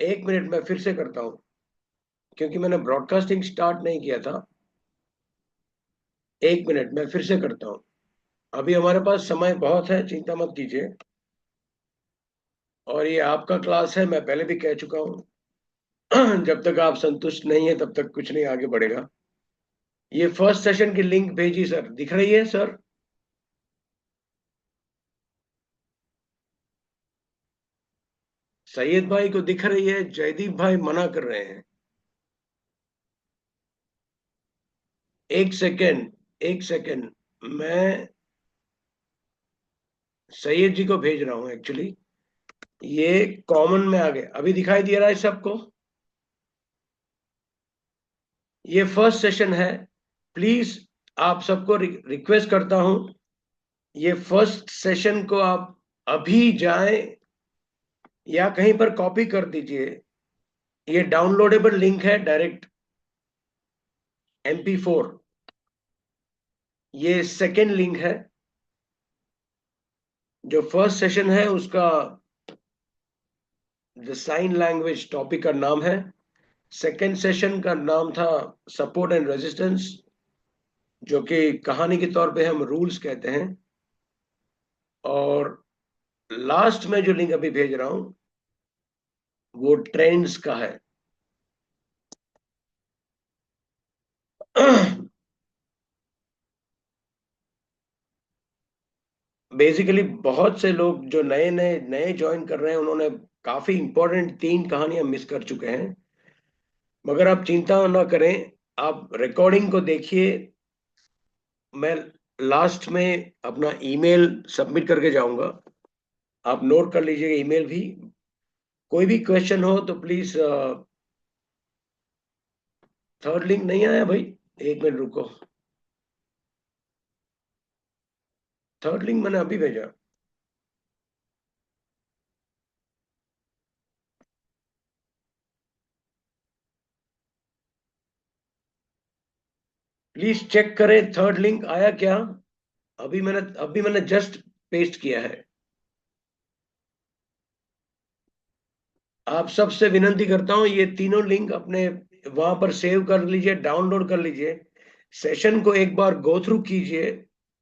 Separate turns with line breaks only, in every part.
एक मिनट, मैं फिर से करता हूँ, क्योंकि मैंने ब्रॉडकास्टिंग स्टार्ट नहीं किया था। एक मिनट, मैं फिर से करता हूँ। अभी हमारे पास समय बहुत है, चिंता मत कीजिए। और ये आपका क्लास है, मैं पहले भी कह चुका हूँ। जब तक आप संतुष्ट नहीं है तब तक कुछ नहीं आगे बढ़ेगा। ये फर्स्ट सेशन की लिंक भेजी सर, दिख रही है सर? सैयद भाई को दिख रही है, जयदीप भाई मना कर रहे हैं। एक सेकेंड, एक सेकेंड, मैं सैयद जी को भेज रहा हूँ एक्चुअली। ये कॉमन में आ गया, अभी दिखाई दे रहा है सबको? ये फर्स्ट सेशन है। प्लीज आप सबको रिक्वेस्ट करता हूं, ये फर्स्ट सेशन को आप अभी जाएं या कहीं पर कॉपी कर दीजिए। ये डाउनलोडेबल लिंक है, डायरेक्ट MP4। ये सेकेंड लिंक है। जो फर्स्ट सेशन है उसका द साइन लैंग्वेज टॉपिक का नाम है। सेकेंड सेशन का नाम था सपोर्ट एंड रेजिस्टेंस, जो कि कहानी के तौर पे हम रूल्स कहते हैं। और लास्ट में जो लिंक अभी भेज रहा हूं वो ट्रेंड्स का है। बेसिकली बहुत से लोग जो नए नए नए ज्वाइन कर रहे हैं, उन्होंने काफी इंपॉर्टेंट 3 कहानियां मिस कर चुके हैं। मगर आप चिंता ना करें, आप रिकॉर्डिंग को देखिए। मैं लास्ट में अपना ईमेल सबमिट करके जाऊंगा, आप नोट कर लीजिएगा ईमेल भी। कोई भी क्वेश्चन हो तो प्लीज। थर्ड लिंक नहीं आया भाई, एक मिनट रुको। थर्ड लिंक मैंने अभी भेजा। प्लीज चेक करें थर्ड लिंक आया क्या। अभी मैंने जस्ट पेस्ट किया है। आप सबसे विनती करता हूं, ये तीनों लिंक अपने वहां पर सेव कर लीजिए, डाउनलोड कर लीजिए। सेशन को एक बार गो थ्रू कीजिए।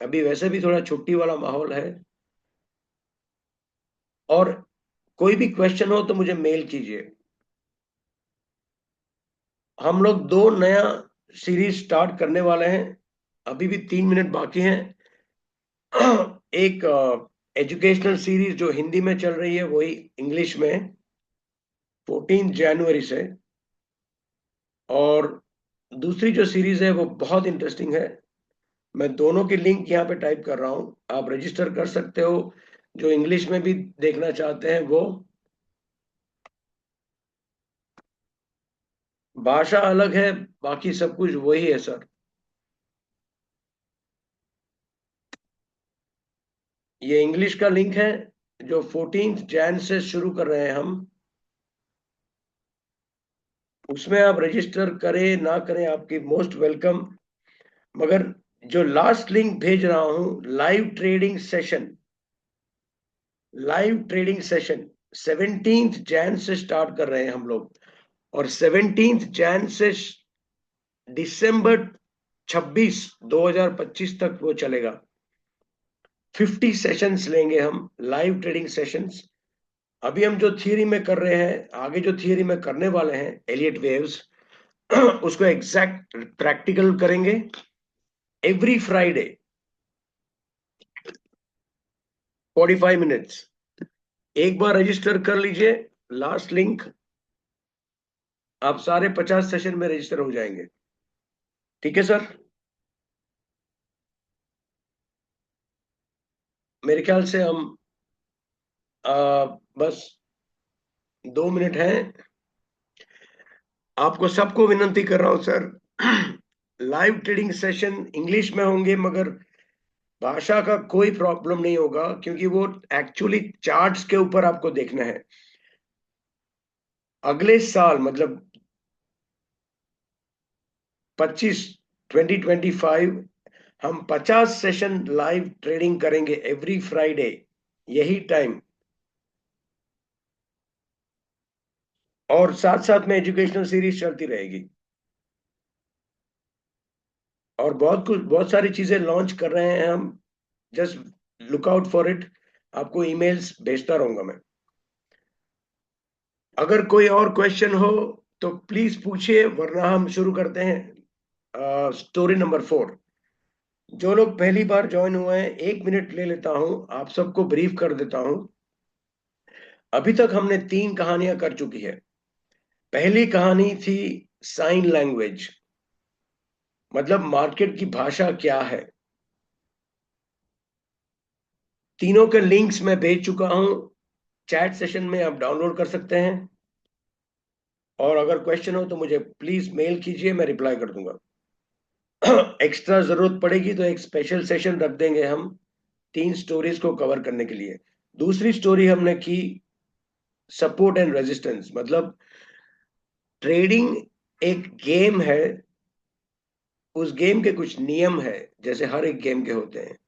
अभी वैसे भी थोड़ा छुट्टी वाला माहौल है। और कोई भी क्वेश्चन हो तो मुझे मेल कीजिए। हम लोग दो नया सीरीज स्टार्ट करने वाले हैं। अभी भी 3 मिनट बाकी हैं। एक एजुकेशनल सीरीज जो हिंदी में चल रही है, वही इंग्लिश में 14 जनवरी से। और दूसरी जो सीरीज है वो बहुत इंटरेस्टिंग है। मैं दोनों की लिंक यहाँ पे टाइप कर रहा हूँ, आप रजिस्टर कर सकते हो। जो इंग्लिश में भी देखना चाहते हैं वो। भाषा अलग है, बाकी सब कुछ वही है सर। ये इंग्लिश का लिंक है, जो 14 जैन से शुरू कर रहे हैं हम। उसमें आप रजिस्टर करें ना करें, आपकी मोस्ट वेलकम। मगर जो लास्ट लिंक भेज रहा हूं, लाइव ट्रेडिंग सेशन 17 जैन से स्टार्ट कर रहे हैं हम लोग। और 17 जैन से दिसंबर 26 2025 तक वो चलेगा। 50 सेशंस लेंगे हम, लाइव ट्रेडिंग सेशंस। अभी हम जो थियरी में कर रहे हैं, आगे जो थियरी में करने वाले हैं एलियट वेव्स, उसको एग्जैक्ट प्रैक्टिकल करेंगे एवरी फ्राइडे, 45 मिनट्स। एक बार रजिस्टर कर लीजिए, लास्ट लिंक। आप सारे 50 सेशन में रजिस्टर हो जाएंगे। ठीक है सर? मेरे ख्याल से हम बस 2 मिनट हैं। आपको सबको विनंती कर रहा हूं sir, live trading session English में होंगे, मगर भाषा का कोई प्रॉब्लम नहीं होगा, क्योंकि वो एक्चुअली चार्ट्स के ऊपर आपको देखना है। अगले साल मतलब 25 2025 हम 50 सेशन लाइव ट्रेडिंग करेंगे एवरी फ्राइडे। यही टाइम, और साथ साथ में एजुकेशनल सीरीज चलती रहेगी, और बहुत कुछ, बहुत सारी चीजें लॉन्च कर रहे हैं हम। Just look out for it. आपको ईमेल्स भेजता रहूंगा मैं। अगर कोई और क्वेश्चन हो तो प्लीज पूछिए, वरना हम शुरू करते हैं स्टोरी नंबर 4। जो लोग पहली बार ज्वाइन हुए हैं, 1 मिनट ले लेता हूं, आप सबको ब्रीफ कर देता हूं। अभी तक हमने 3 कहानियां कर चुकी है। पहली कहानी थी साइन लैंग्वेज, मतलब मार्केट की भाषा क्या है। तीनों के लिंक्स मैं भेज चुका हूं, चैट सेशन में आप डाउनलोड कर सकते हैं। और अगर क्वेश्चन हो तो मुझे प्लीज मेल कीजिए, मैं रिप्लाई कर दूंगा। एक्स्ट्रा जरूरत पड़ेगी तो एक स्पेशल सेशन रख देंगे हम, 3 स्टोरीज को कवर करने के लिए। दूसरी स्टोरी हमने की सपोर्ट एंड रेजिस्टेंस, मतलब ट्रेडिंग एक गेम है, उस गेम के कुछ नियम है, जैसे हर एक गेम के होते हैं,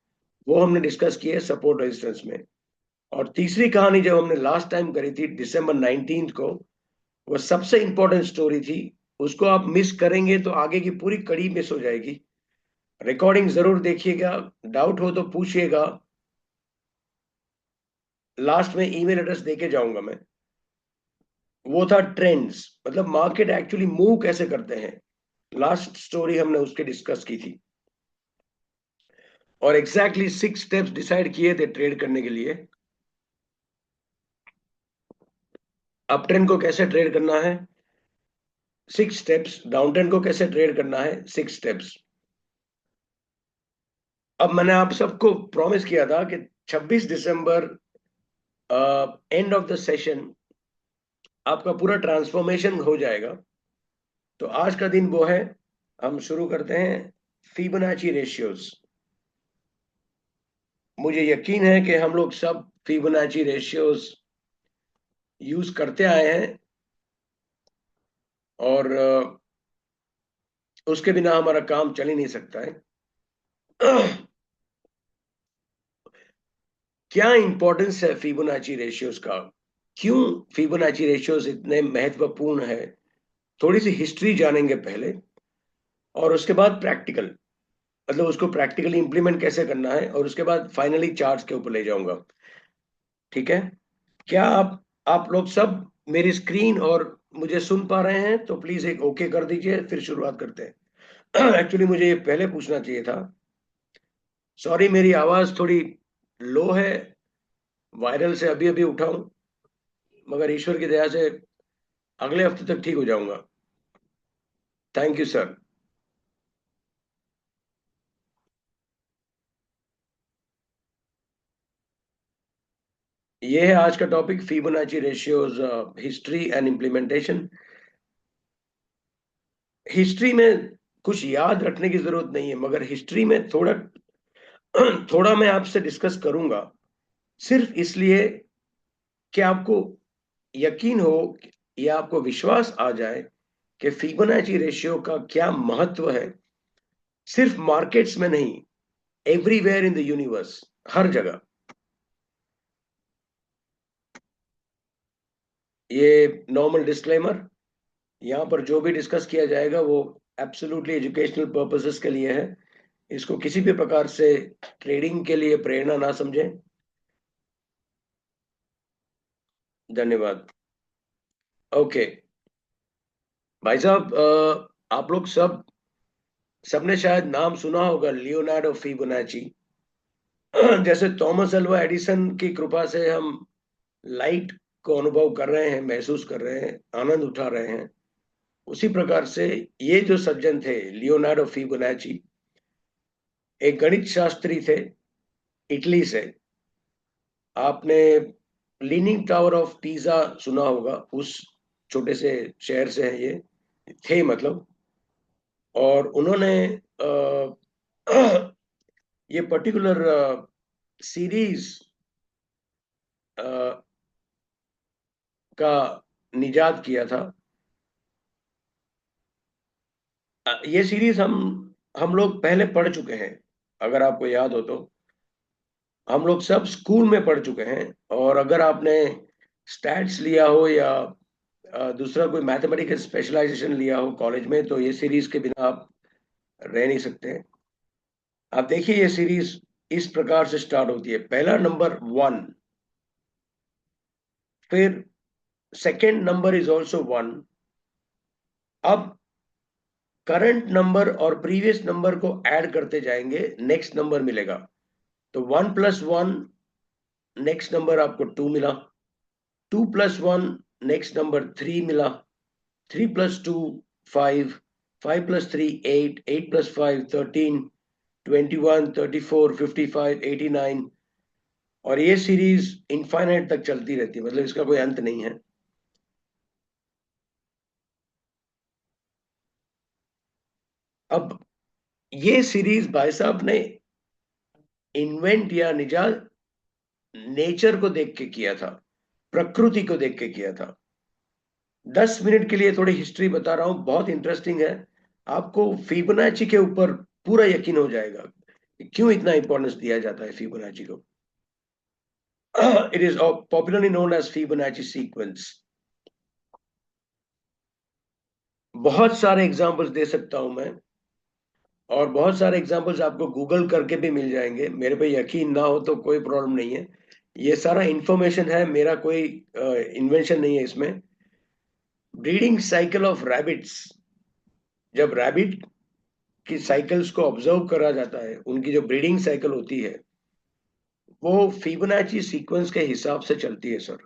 वो हमने डिस्कस किए सपोर्ट रेजिस्टेंस में। और तीसरी कहानी जब हमने लास्ट टाइम करी थी दिसंबर 19 को, वो सबसे इंपॉर्टेंट स्टोरी थी। उसको आप मिस करेंगे तो आगे की पूरी कड़ी मिस हो जाएगी। रिकॉर्डिंग जरूर देखिएगा, डाउट हो तो पूछिएगा। लास्ट में ईमेल एड्रेस देके जाऊंगा मैं। वो था ट्रेंड्स, मतलब मार्केट एक्चुअली मूव कैसे करते हैं। लास्ट स्टोरी हमने उसके डिस्कस की थी, और एग्जैक्टली 6 स्टेप्स डिसाइड किए थे ट्रेड करने के लिए। अप ट्रेंड को कैसे ट्रेड करना है, 6 स्टेप्स। डाउन ट्रेंड को कैसे ट्रेड करना है, 6 स्टेप्स। अब मैंने आप सबको प्रॉमिस किया था कि 26 दिसंबर एंड ऑफ द सेशन आपका पूरा ट्रांसफॉर्मेशन हो जाएगा। तो आज का दिन वो है। हम शुरू करते हैं फिबोनाची रेशियोज। मुझे यकीन है कि हम लोग सब फिबोनाची रेशियोज यूज करते आए हैं, और उसके बिना हमारा काम चल ही नहीं सकता है। क्या इंपॉर्टेंस है फिबोनाची रेशियोज का, क्यों फिबोनाची रेशियोज इतने महत्वपूर्ण है, थोड़ी सी हिस्ट्री जानेंगे पहले, और उसके बाद प्रैक्टिकल, मतलब उसको प्रैक्टिकली इंप्लीमेंट कैसे करना है, और उसके बाद फाइनली चार्ट्स के ऊपर ले जाऊंगा। ठीक है? क्या आप लोग सब मेरी स्क्रीन और मुझे सुन पा रहे हैं? तो प्लीज एक ओके कर दीजिए, फिर शुरुआत करते हैं। एक्चुअली मुझे ये पहले पूछना चाहिए था। सॉरी, मेरी आवाज थोड़ी लो है, वायरल से अभी अभी उठा हूं, मगर ईश्वर की दया से अगले हफ्ते तक ठीक हो जाऊंगा। Thank you sir. ये है आज का topic, Fibonacci ratios, history and implementation. History में कुछ याद रखने की जरूरत नहीं है, मगर हिस्ट्री में थोड़ा थोड़ा मैं आपसे डिस्कस करूंगा, सिर्फ इसलिए कि आपको यकीन हो या आपको विश्वास आ जाए कि फिबोनाची रेशियो का क्या महत्व है, सिर्फ मार्केट्स में नहीं, एवरीवेयर इन द यूनिवर्स, हर जगह। ये नॉर्मल डिस्क्लेमर, यहाँ पर जो भी डिस्कस किया जाएगा वो एब्सोल्युटली एजुकेशनल पर्पसेस के लिए है। इसको किसी भी प्रकार से ट्रेडिंग के लिए प्रेरणा ना समझें। धन्यवाद। ओके भाई साहब, आप लोग सबने शायद नाम सुना होगा लियोनार्डो फिबोनाची। जैसे थॉमस अल्वा एडिसन की कृपा से हम लाइट को अनुभव कर रहे हैं, महसूस कर रहे हैं, आनंद उठा रहे हैं, उसी प्रकार से ये जो सज्जन थे लियोनार्डो फिबोनाची, एक गणित शास्त्री थे, इटली से। आपने लीनिंग टावर ऑफ पीजा सुना होगा, उस छोटे से शहर से है ये, थे मतलब। और उन्होंने ये पर्टिकुलर सीरीज का निजात किया था। ये सीरीज हम लोग पहले पढ़ चुके हैं, अगर आपको याद हो तो। हम लोग सब स्कूल में पढ़ चुके हैं। और अगर आपने स्टैट्स लिया हो या दूसरा कोई मैथमेटिकल स्पेशलाइजेशन लिया हो कॉलेज में, तो ये सीरीज के बिना आप रह नहीं सकते। आप देखिए, ये सीरीज इस प्रकार से स्टार्ट होती है। पहला नंबर 1, फिर सेकंड नंबर इज ऑल्सो 1। अब करंट नंबर और प्रीवियस नंबर को ऐड करते जाएंगे, नेक्स्ट नंबर मिलेगा। तो 1 + 1, नेक्स्ट नंबर आपको 2 मिला। 2 + 1, नेक्स्ट नंबर 3 मिला। 3 + 2, 5। 5 + 3, 8। 8 + 5, 13। 21, 34, 55, 89। और ये सीरीज इनफाइनाइट तक चलती रहती है, मतलब इसका कोई अंत नहीं है। अब ये सीरीज भाई साहब ने इन्वेंट या निजात नेचर को देख के किया था, प्रकृति को देख के किया था। 10 मिनट के लिए थोड़ी हिस्ट्री बता रहा हूं, बहुत इंटरेस्टिंग है। आपको फिबोनाची के ऊपर पूरा यकीन हो जाएगा कि क्यों इतना इंपॉर्टेंस दिया जाता है फिबोनाची को। It is popularly known as Fibonacci sequence. बहुत सारे एग्जांपल्स दे सकता हूं मैं, और बहुत सारे एग्जांपल्स आपको गूगल करके भी मिल जाएंगे। मेरे पे यकीन ना हो तो कोई प्रॉब्लम नहीं है, ये सारा इंफॉर्मेशन है, मेरा कोई इन्वेंशन नहीं है इसमें। ब्रीडिंग साइकिल ऑफ रैबिट्स, जब रैबिट की साइकिल्स को ऑब्जर्व करा जाता है, उनकी जो ब्रीडिंग साइकिल होती है वो फिबोनाची सीक्वेंस के हिसाब से चलती है सर।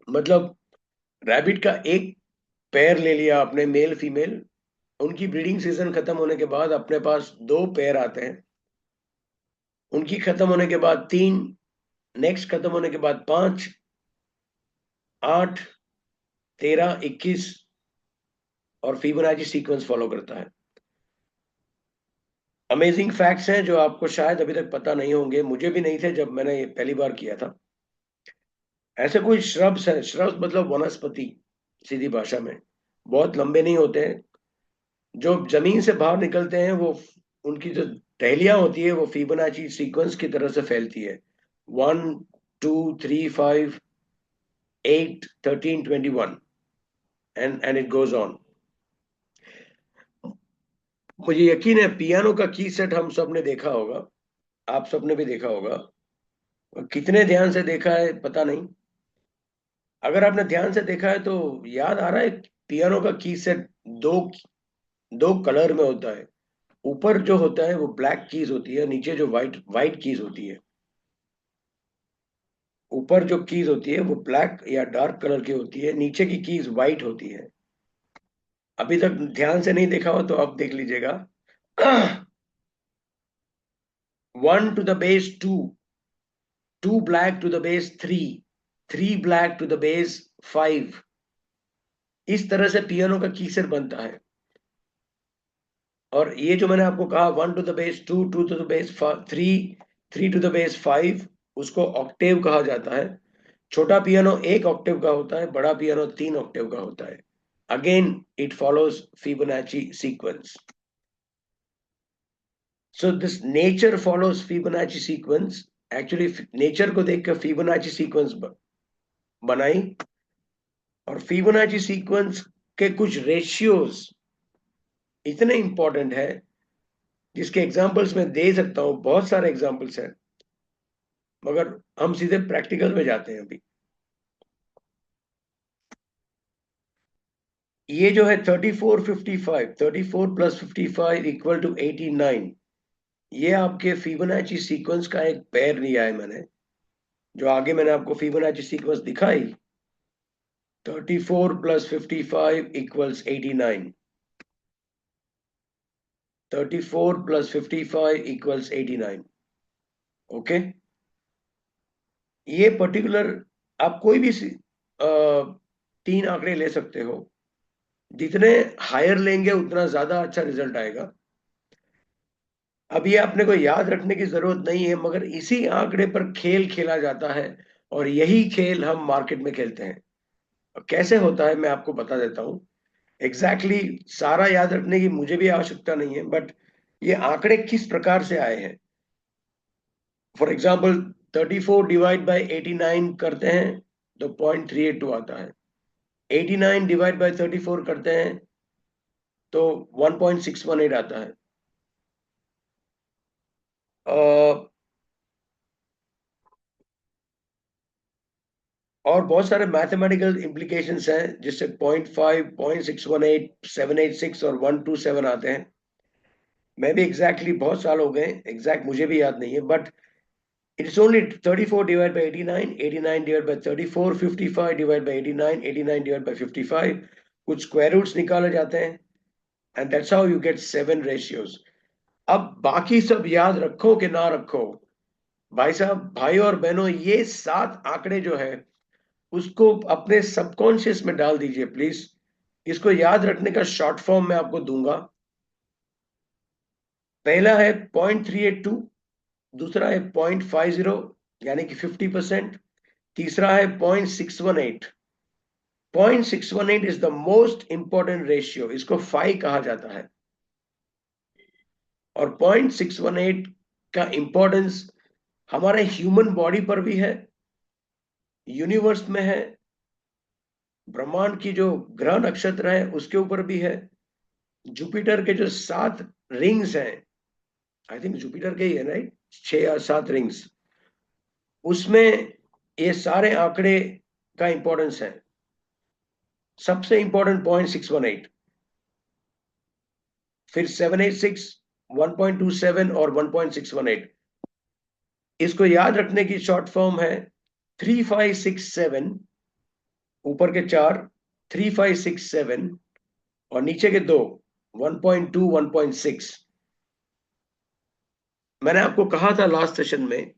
मतलब रैबिट का एक पेयर ले लिया आपने, मेल फीमेल, उनकी ब्रीडिंग सीजन खत्म होने के बाद अपने पास दो पेयर आते हैं, उनकी खत्म होने के बाद तीन, नेक्स्ट खत्म होने के बाद पांच, 8, 13, 21, और फिबोनाची सीक्वेंस फॉलो करता है। अमेजिंग फैक्ट्स हैं जो आपको शायद अभी तक पता नहीं होंगे, मुझे भी नहीं थे जब मैंने ये पहली बार किया था। ऐसे कोई श्रब्स हैं, श्रब्स मतलब वनस्पति, सीधी भाषा में, बहुत लंबे नहीं होते हैं, जो जमीन से बाहर निकलते हैं, वो उनकी जो टहलियां होती है वो फिबोनाची सीक्वेंस की तरह से फैलती है। 1, 2, 3, 5, 8, 13, 21, एंड इट गोज ऑन। मुझे यकीन है पियानो का की सेट हम सब ने देखा होगा, आप सबने भी देखा होगा। कितने ध्यान से देखा है पता नहीं। अगर आपने ध्यान से देखा है तो याद आ रहा है, पियानो का की सेट दो दो कलर में होता है। ऊपर जो होता है वो ब्लैक कीज होती है, नीचे जो वाइट वाइट कीज होती है। ऊपर जो कीज होती है वो ब्लैक या डार्क कलर की होती है, नीचे की कीज वाइट होती है। अभी तक ध्यान से नहीं देखा हो तो आप देख लीजिएगा। 1 to the base 2, 2 black to the base 3, 3 black to the base 5। इस तरह से पियानो का कीसर बनता है। और ये जो मैंने आपको कहा, 1 to the base 2, 2 to the base 3, 3 to the base 5, उसको ऑक्टेव कहा जाता है। छोटा पियानो एक ऑक्टेव का होता है, बड़ा पियानो 3 ऑक्टेव का होता है। Again it follows Fibonacci sequence. So this nature follows Fibonacci sequence. Actually nature को देखकर फिबोनाची सीक्वेंस बनाई। और फिबोनाची सीक्वेंस के कुछ रेशियोज इतने इंपॉर्टेंट है, जिसके एग्जांपल्स मैं दे सकता हूं, बहुत सारे एग्जांपल्स हैं, मगर हम सीधे प्रैक्टिकल में जाते हैं अभी। ये जो है 34, 55, 34 + 55 = 89, ये आपके फिबोनाची सीक्वेंस का एक पेयर लिया है मैंने, जो आगे मैंने आपको फिबोनाची सीक्वेंस दिखाई। 34 + 55 = 89। 34 + 55 = 89। ओके। ये पर्टिकुलर आप कोई भी तीन आंकड़े ले सकते हो, जितने हायर लेंगे उतना ज्यादा अच्छा रिजल्ट आएगा। अब ये अपने को याद रखने की जरूरत नहीं है, मगर इसी आंकड़े पर खेल खेला जाता है, और यही खेल हम मार्केट में खेलते हैं। कैसे होता है मैं आपको बता देता हूँ। एग्जैक्टली सारा याद रखने की मुझे भी आवश्यकता नहीं है, बट ये आंकड़े किस प्रकार से आए हैं। फॉर एग्जाम्पल 34 डिवाइड बाई 89 करते हैं तो 0.382 आता है। 89 डिवाइड बाई 34 करते हैं तो 1.618 आता है। और बहुत सारे मैथमेटिकल इम्प्लीकेशंस हैं जिससे 0.5, 0.618, 786 और 127 आते हैं। मैं भी एग्जैक्टली बहुत साल हो गए, एग्जैक्ट मुझे भी याद नहीं है, but it's only 34 divide by 89, 89 divide by 34, 55 divide by 89, 89 divide by 55, कुछ स्क्वायर रूट्स निकाले जाते हैं, and that's how you get 7 ratios. अब बाकी सब याद रखो कि ना रखो, भाई साहब, भाई और बहनों, ये 7 आंकड़े जो है उसको अपने सबकॉन्शियस में डाल दीजिए प्लीज। इसको याद रखने का शॉर्ट फॉर्म मैं आपको दूंगा। पहला है 0.382, दूसरा है 0.50 यानी कि 50%, तीसरा है 0.618। 0.618 is the most important ratio, इसको फाई कहा जाता है। और 0.618 का इंपॉर्टेंस हमारे ह्यूमन बॉडी पर भी है, यूनिवर्स में है, ब्रह्मांड की जो ग्रह नक्षत्र है उसके ऊपर भी है, जुपिटर के जो 7 रिंग्स हैं, आई थिंक जुपिटर के ही है राइट, 6 या 7 रिंग्स, उसमें ये सारे आंकड़े का इंपॉर्टेंस है। सबसे इंपॉर्टेंट 0.618, फिर 786, 1.27 और 1.618। इसको याद रखने की शॉर्ट फॉर्म है 3567, ऊपर के 4 3567 और नीचे के 2 1.2 1.6। मैंने आपको कहा था लास्ट सेशन में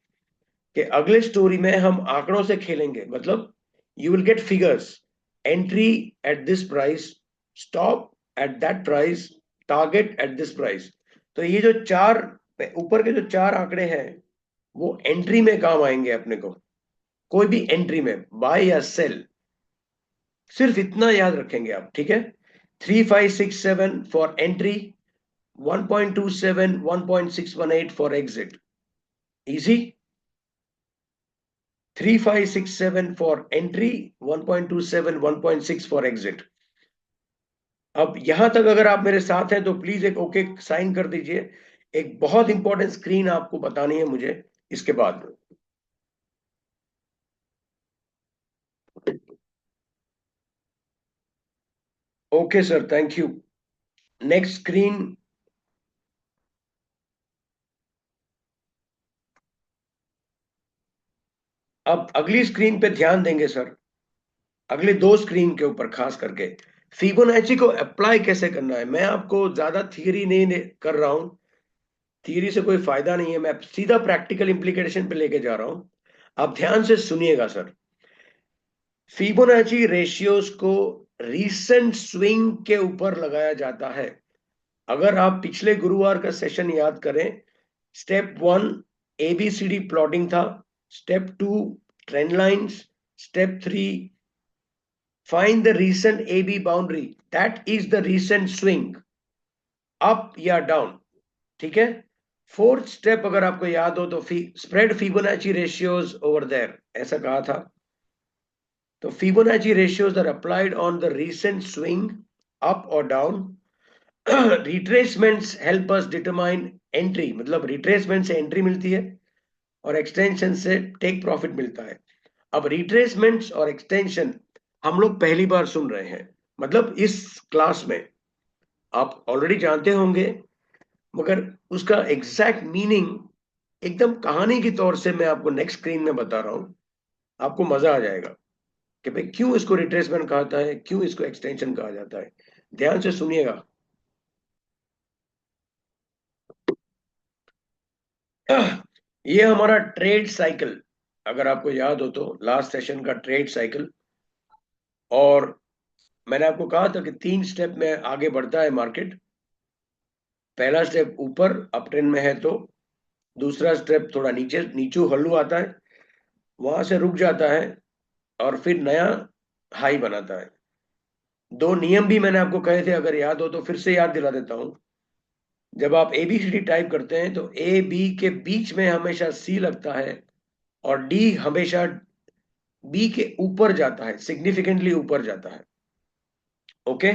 कि अगले स्टोरी में हम आंकड़ों से खेलेंगे, मतलब you will get figures, entry at this price, stop at that price, target at this price. तो ये जो 4 ऊपर के जो 4 आंकड़े हैं वो एंट्री में काम आएंगे अपने को, कोई भी एंट्री में, बाय या सेल। सिर्फ इतना याद रखेंगे आप, ठीक है? 3567 for entry, 1.27 1.618 for exit, easy. 3567 for entry, 1.27 1.6 for exit. अब यहां तक अगर आप मेरे साथ हैं तो प्लीज एक ओके साइन कर दीजिए। एक बहुत इंपॉर्टेंट स्क्रीन आपको बतानी है मुझे इसके बाद। Okay sir, thank you. Next screen. अब अगली स्क्रीन पे ध्यान देंगे सर, अगले 2 स्क्रीन के ऊपर खास करके फिबोनाची को अप्लाई कैसे करना है। मैं आपको ज्यादा थियरी नहीं कर रहा हूं, थियरी से कोई फायदा नहीं है, मैं सीधा प्रैक्टिकल इंप्लीकेशन पे लेके जा रहा हूं। आप ध्यान से सुनिएगा सर। फिबोनाची रेशियोज को रीसेंट स्विंग के ऊपर लगाया जाता है। अगर आप पिछले गुरुवार का सेशन याद करें, स्टेप 1 एबीसीडी प्लॉटिंग था, step 2 trend lines, step 3 find the recent AB boundary, that is the recent swing, up या डाउन, ठीक है? फोर्थ स्टेप अगर आपको याद हो तो spread Fibonacci ratios over there, ऐसा कहा था। तो Fibonacci ratios are applied on the recent swing, up और down. Retracements help us determine entry, मतलब रिट्रेसमेंट से एंट्री मिलती है और एक्सटेंशन से टेक प्रॉफिट मिलता है। अब रिट्रेसमेंट्स और एक्सटेंशन हम लोग पहली बार सुन रहे हैं, मतलब इस क्लास में आप ऑलरेडी जानते होंगे, मगर उसका एग्जैक्ट मीनिंग एकदम कहानी की तौर से मैं आपको नेक्स्ट स्क्रीन में बता रहा हूं। आपको मजा आ जाएगा कि भाई क्यों इसको रिट्रेसमेंट कहा जाता है, क्यों इसको एक्सटेंशन कहा जाता है। ध्यान से सुनिएगा। ये हमारा ट्रेड साइकिल, अगर आपको याद हो तो लास्ट सेशन का ट्रेड साइकिल। और मैंने आपको कहा था कि 3 स्टेप में आगे बढ़ता है मार्केट। पहला स्टेप ऊपर अप ट्रेंड में है तो, दूसरा स्टेप थोड़ा नीचे नीचू हल्लू आता है, वहां से रुक जाता है और फिर नया हाई बनाता है। 2 नियम भी मैंने आपको कहे थे, अगर याद हो तो फिर से याद दिला देता हूं। जब आप ABCD टाइप करते हैं तो A B के बीच में हमेशा C लगता है और D हमेशा B के ऊपर जाता है, सिग्निफिकेंटली ऊपर जाता है। ओके,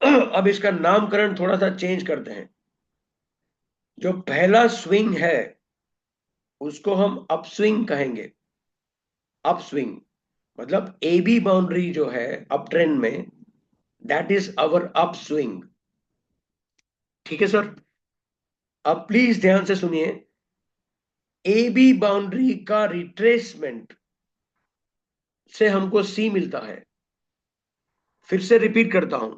अब इसका नामकरण थोड़ा सा चेंज करते हैं। जो पहला स्विंग है उसको हम अपस्विंग कहेंगे। अपस्विंग मतलब AB बाउंड्री जो है अप ट्रेंड में, दैट इज अवर अपस्विंग। ठीक है सर, अब प्लीज ध्यान से सुनिए। AB बाउंड्री का रिट्रेसमेंट से हमको C मिलता है। फिर से रिपीट करता हूं,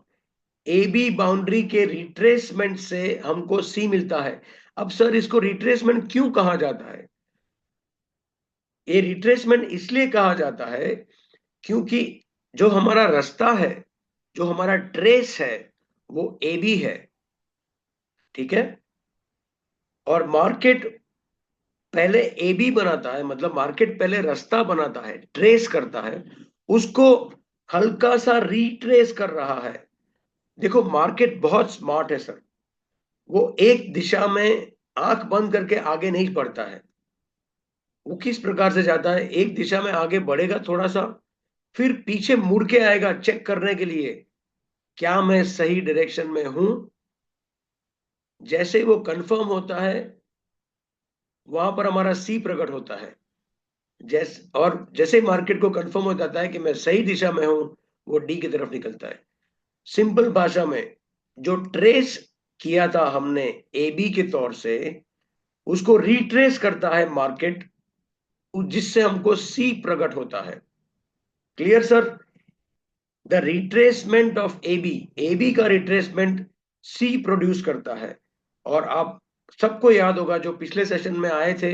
AB बाउंड्री के रिट्रेसमेंट से हमको C मिलता है। अब सर इसको रिट्रेसमेंट क्यों कहा जाता है? ये रिट्रेसमेंट इसलिए कहा जाता है क्योंकि जो हमारा रास्ता है, जो हमारा ट्रेस है, वो AB है। ठीक है, और मार्केट पहले AB बनाता है, मतलब मार्केट पहले रास्ता बनाता है, ट्रेस करता है, उसको हल्का सा रिट्रेस कर रहा है। देखो मार्केट बहुत स्मार्ट है सर, वो एक दिशा में आंख बंद करके आगे नहीं बढ़ता है। वो किस प्रकार से जाता है, एक दिशा में आगे बढ़ेगा थोड़ा सा, फिर पीछे मुड़ के आएगा चेक करने के लिए क्या मैं सही डायरेक्शन में हूं। जैसे वो कंफर्म होता है वहां पर हमारा C प्रकट होता है। जैसे मार्केट को कंफर्म हो जाता है कि मैं सही दिशा में हूं, वो D की तरफ निकलता है। सिंपल भाषा में, जो ट्रेस किया था हमने AB के तौर से, उसको रिट्रेस करता है मार्केट, जिससे हमको C प्रकट होता है। Clear sir? The retracement of AB का रिट्रेसमेंट C प्रोड्यूस करता है। और आप सबको याद होगा जो पिछले सेशन में आए थे,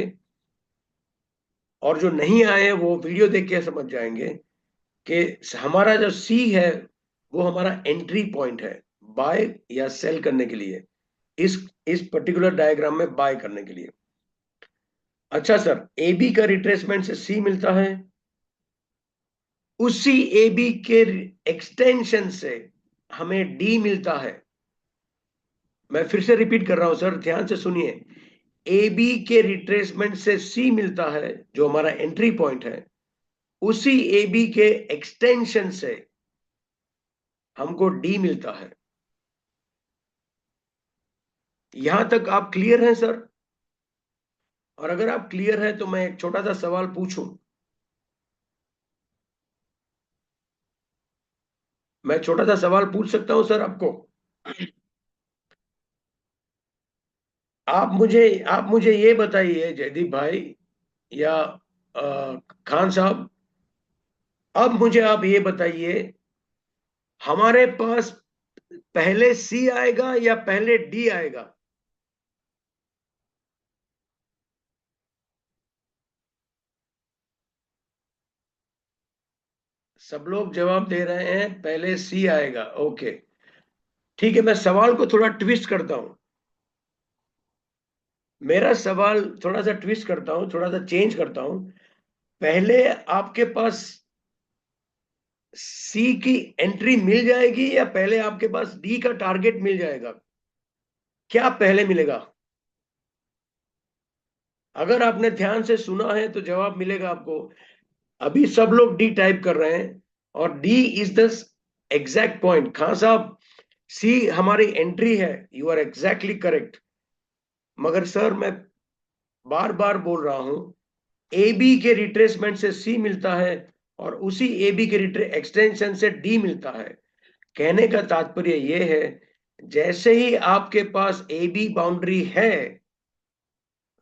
और जो नहीं आए वो वीडियो देख के समझ जाएंगे कि हमारा जो C है वो हमारा एंट्री पॉइंट है बाय या सेल करने के लिए, इस पर्टिकुलर डायग्राम में बाय करने के लिए। अच्छा सर, AB का रिट्रेसमेंट से C मिलता है, उसी AB के एक्सटेंशन से हमें D मिलता है। मैं फिर से रिपीट कर रहा हूं सर, ध्यान से सुनिए। AB के रिट्रेसमेंट से C मिलता है जो हमारा एंट्री पॉइंट है, उसी AB के एक्सटेंशन से हमको D मिलता है। यहां तक आप क्लियर हैं सर? और अगर आप क्लियर है तो मैं एक छोटा सा सवाल पूछूं? मैं छोटा सा सवाल पूछ सकता हूं सर आपको? आप मुझे ये बताइए जयदीप भाई या खान साहब, अब मुझे आप ये बताइए, हमारे पास पहले C आएगा या पहले D आएगा? सब लोग जवाब दे रहे हैं पहले C आएगा। ओके, ठीक है, मैं सवाल को थोड़ा ट्विस्ट करता हूं। मेरा सवाल थोड़ा सा ट्विस्ट करता हूं, थोड़ा सा चेंज करता हूं। पहले आपके पास C की एंट्री मिल जाएगी या पहले आपके पास D का टारगेट मिल जाएगा? क्या पहले मिलेगा? अगर आपने ध्यान से सुना है तो जवाब मिलेगा आपको। अभी सब लोग D टाइप कर रहे हैं और D is the exact point. Khan साहब, C हमारी एंट्री है, यू आर एग्जैक्टली करेक्ट। मगर सर मैं बार बार बोल रहा हूं, AB के रिट्रेसमेंट से C मिलता है और उसी AB के एक्सटेंशन से D मिलता है। कहने का तात्पर्य यह है, जैसे ही आपके पास AB बाउंड्री है,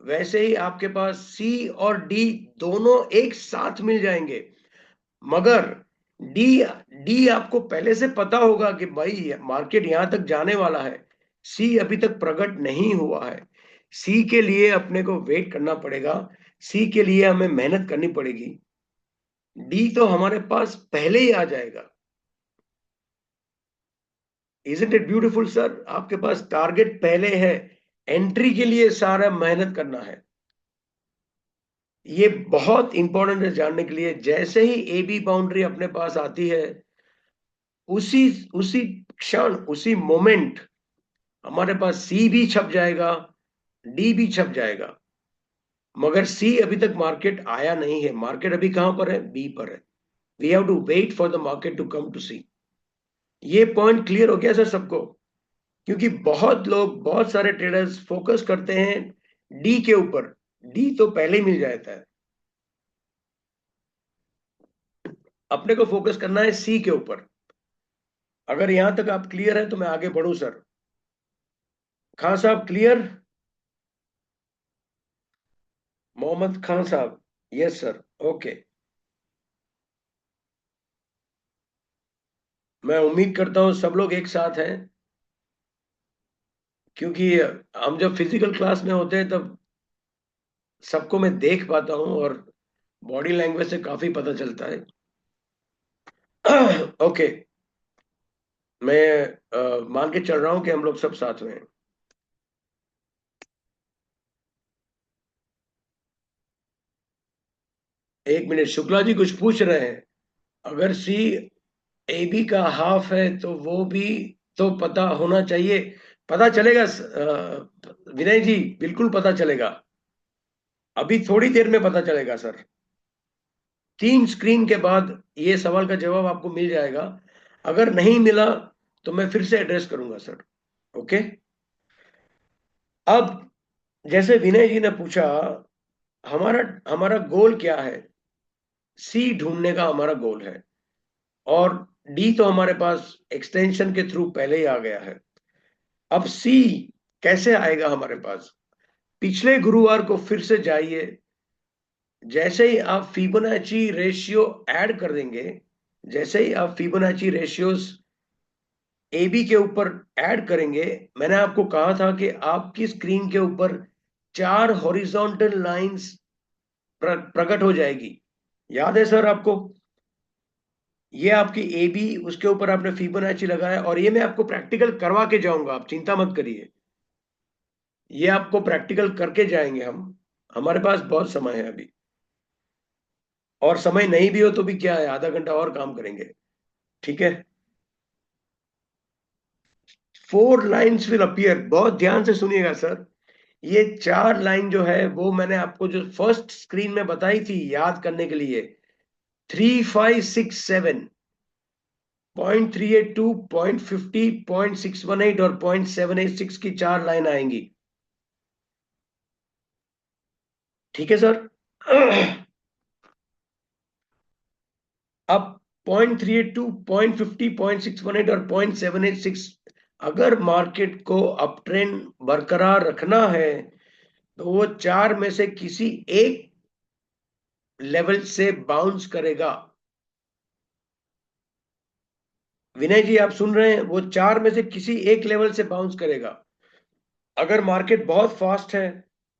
वैसे ही आपके पास C और D दोनों एक साथ मिल जाएंगे। मगर डी डी आपको पहले से पता होगा कि भाई मार्केट यहां तक जाने वाला है, C अभी तक प्रकट नहीं हुआ है। C के लिए अपने को वेट करना पड़ेगा, C के लिए हमें मेहनत करनी पड़ेगी। D तो हमारे पास पहले ही आ जाएगा। Isn't it beautiful sir? आपके पास टारगेट पहले है, एंट्री के लिए सारा मेहनत करना है। ये बहुत इंपॉर्टेंट है जानने के लिए। जैसे ही AB बाउंड्री अपने पास आती है, उसी उसी क्षण, उसी मोमेंट हमारे पास सी भी छप जाएगा, डी भी छप जाएगा, मगर सी अभी तक मार्केट आया नहीं है। मार्केट अभी कहां पर है? बी पर है। We have to wait for the market to come to see. ये पॉइंट क्लियर हो गया सर सबको? क्योंकि बहुत लोग, बहुत सारे ट्रेडर्स फोकस करते हैं डी के ऊपर। डी तो पहले ही मिल जाता है, अपने को फोकस करना है सी के ऊपर। अगर यहां तक आप क्लियर है तो मैं आगे बढ़ूं सर। खान साहब क्लियर? मोहम्मद खान साहब? Yes sir, okay. मैं उम्मीद करता हूं सब लोग एक साथ हैं, क्योंकि हम जब फिजिकल क्लास में होते हैं तब सबको मैं देख पाता हूं और बॉडी लैंग्वेज से काफी पता चलता है। ओके, मैं मान के चल रहा हूं कि हम लोग सब साथ में हैं। एक मिनट, शुक्ला जी कुछ पूछ रहे हैं। अगर सी ए बी का हाफ है तो वो भी तो पता होना चाहिए। पता चलेगा विनय जी, बिल्कुल पता चलेगा। अभी थोड़ी देर में पता चलेगा सर। 3 स्क्रीन के बाद ये सवाल का जवाब आपको मिल जाएगा। अगर नहीं मिला तो मैं फिर से एड्रेस करूंगा सर। ओके। अब जैसे विनय जी ने पूछा, हमारा हमारा गोल क्या है? सी ढूंढने का हमारा गोल है, और डी तो हमारे पास एक्सटेंशन के थ्रू पहले ही आ गया है। अब सी कैसे आएगा हमारे पास? पिछले गुरुवार को फिर से जाइए। जैसे ही आप फिबोनाची रेशियो ऐड कर देंगे, जैसे ही आप फिबोनाची रेशियोज ए बी के ऊपर ऐड करेंगे, मैंने आपको कहा था कि आपकी स्क्रीन के ऊपर 4 हॉरिजॉन्टल लाइंस प्रकट हो जाएगी। याद है सर आपको? ये आपकी ए बी, उसके ऊपर आपने फिबोनाची लगाया, और ये मैं आपको प्रैक्टिकल करवा के जाऊंगा, आप चिंता मत करिए। ये आपको प्रैक्टिकल करके जाएंगे हम। हमारे पास बहुत समय है अभी, और समय नहीं भी हो तो भी क्या है, आधा घंटा और काम करेंगे। ठीक है। 4 लाइन्स विल अपीयर, बहुत ध्यान से सुनिएगा सर। ये 4 लाइन जो है वो मैंने आपको जो फर्स्ट स्क्रीन में बताई थी याद करने के लिए, 3567, 0.382, 0.50, 0.618 और 0.786 की 4 लाइन आएंगी। ठीक है सर। अब 0.382, 0.50, 0.618 और 0.786, अगर मार्केट को अप ट्रेंड बरकरार रखना है तो वो 4 में से किसी एक लेवल से बाउंस करेगा। विनय जी आप सुन रहे हैं? वो 4 में से किसी एक लेवल से बाउंस करेगा। अगर मार्केट बहुत फास्ट है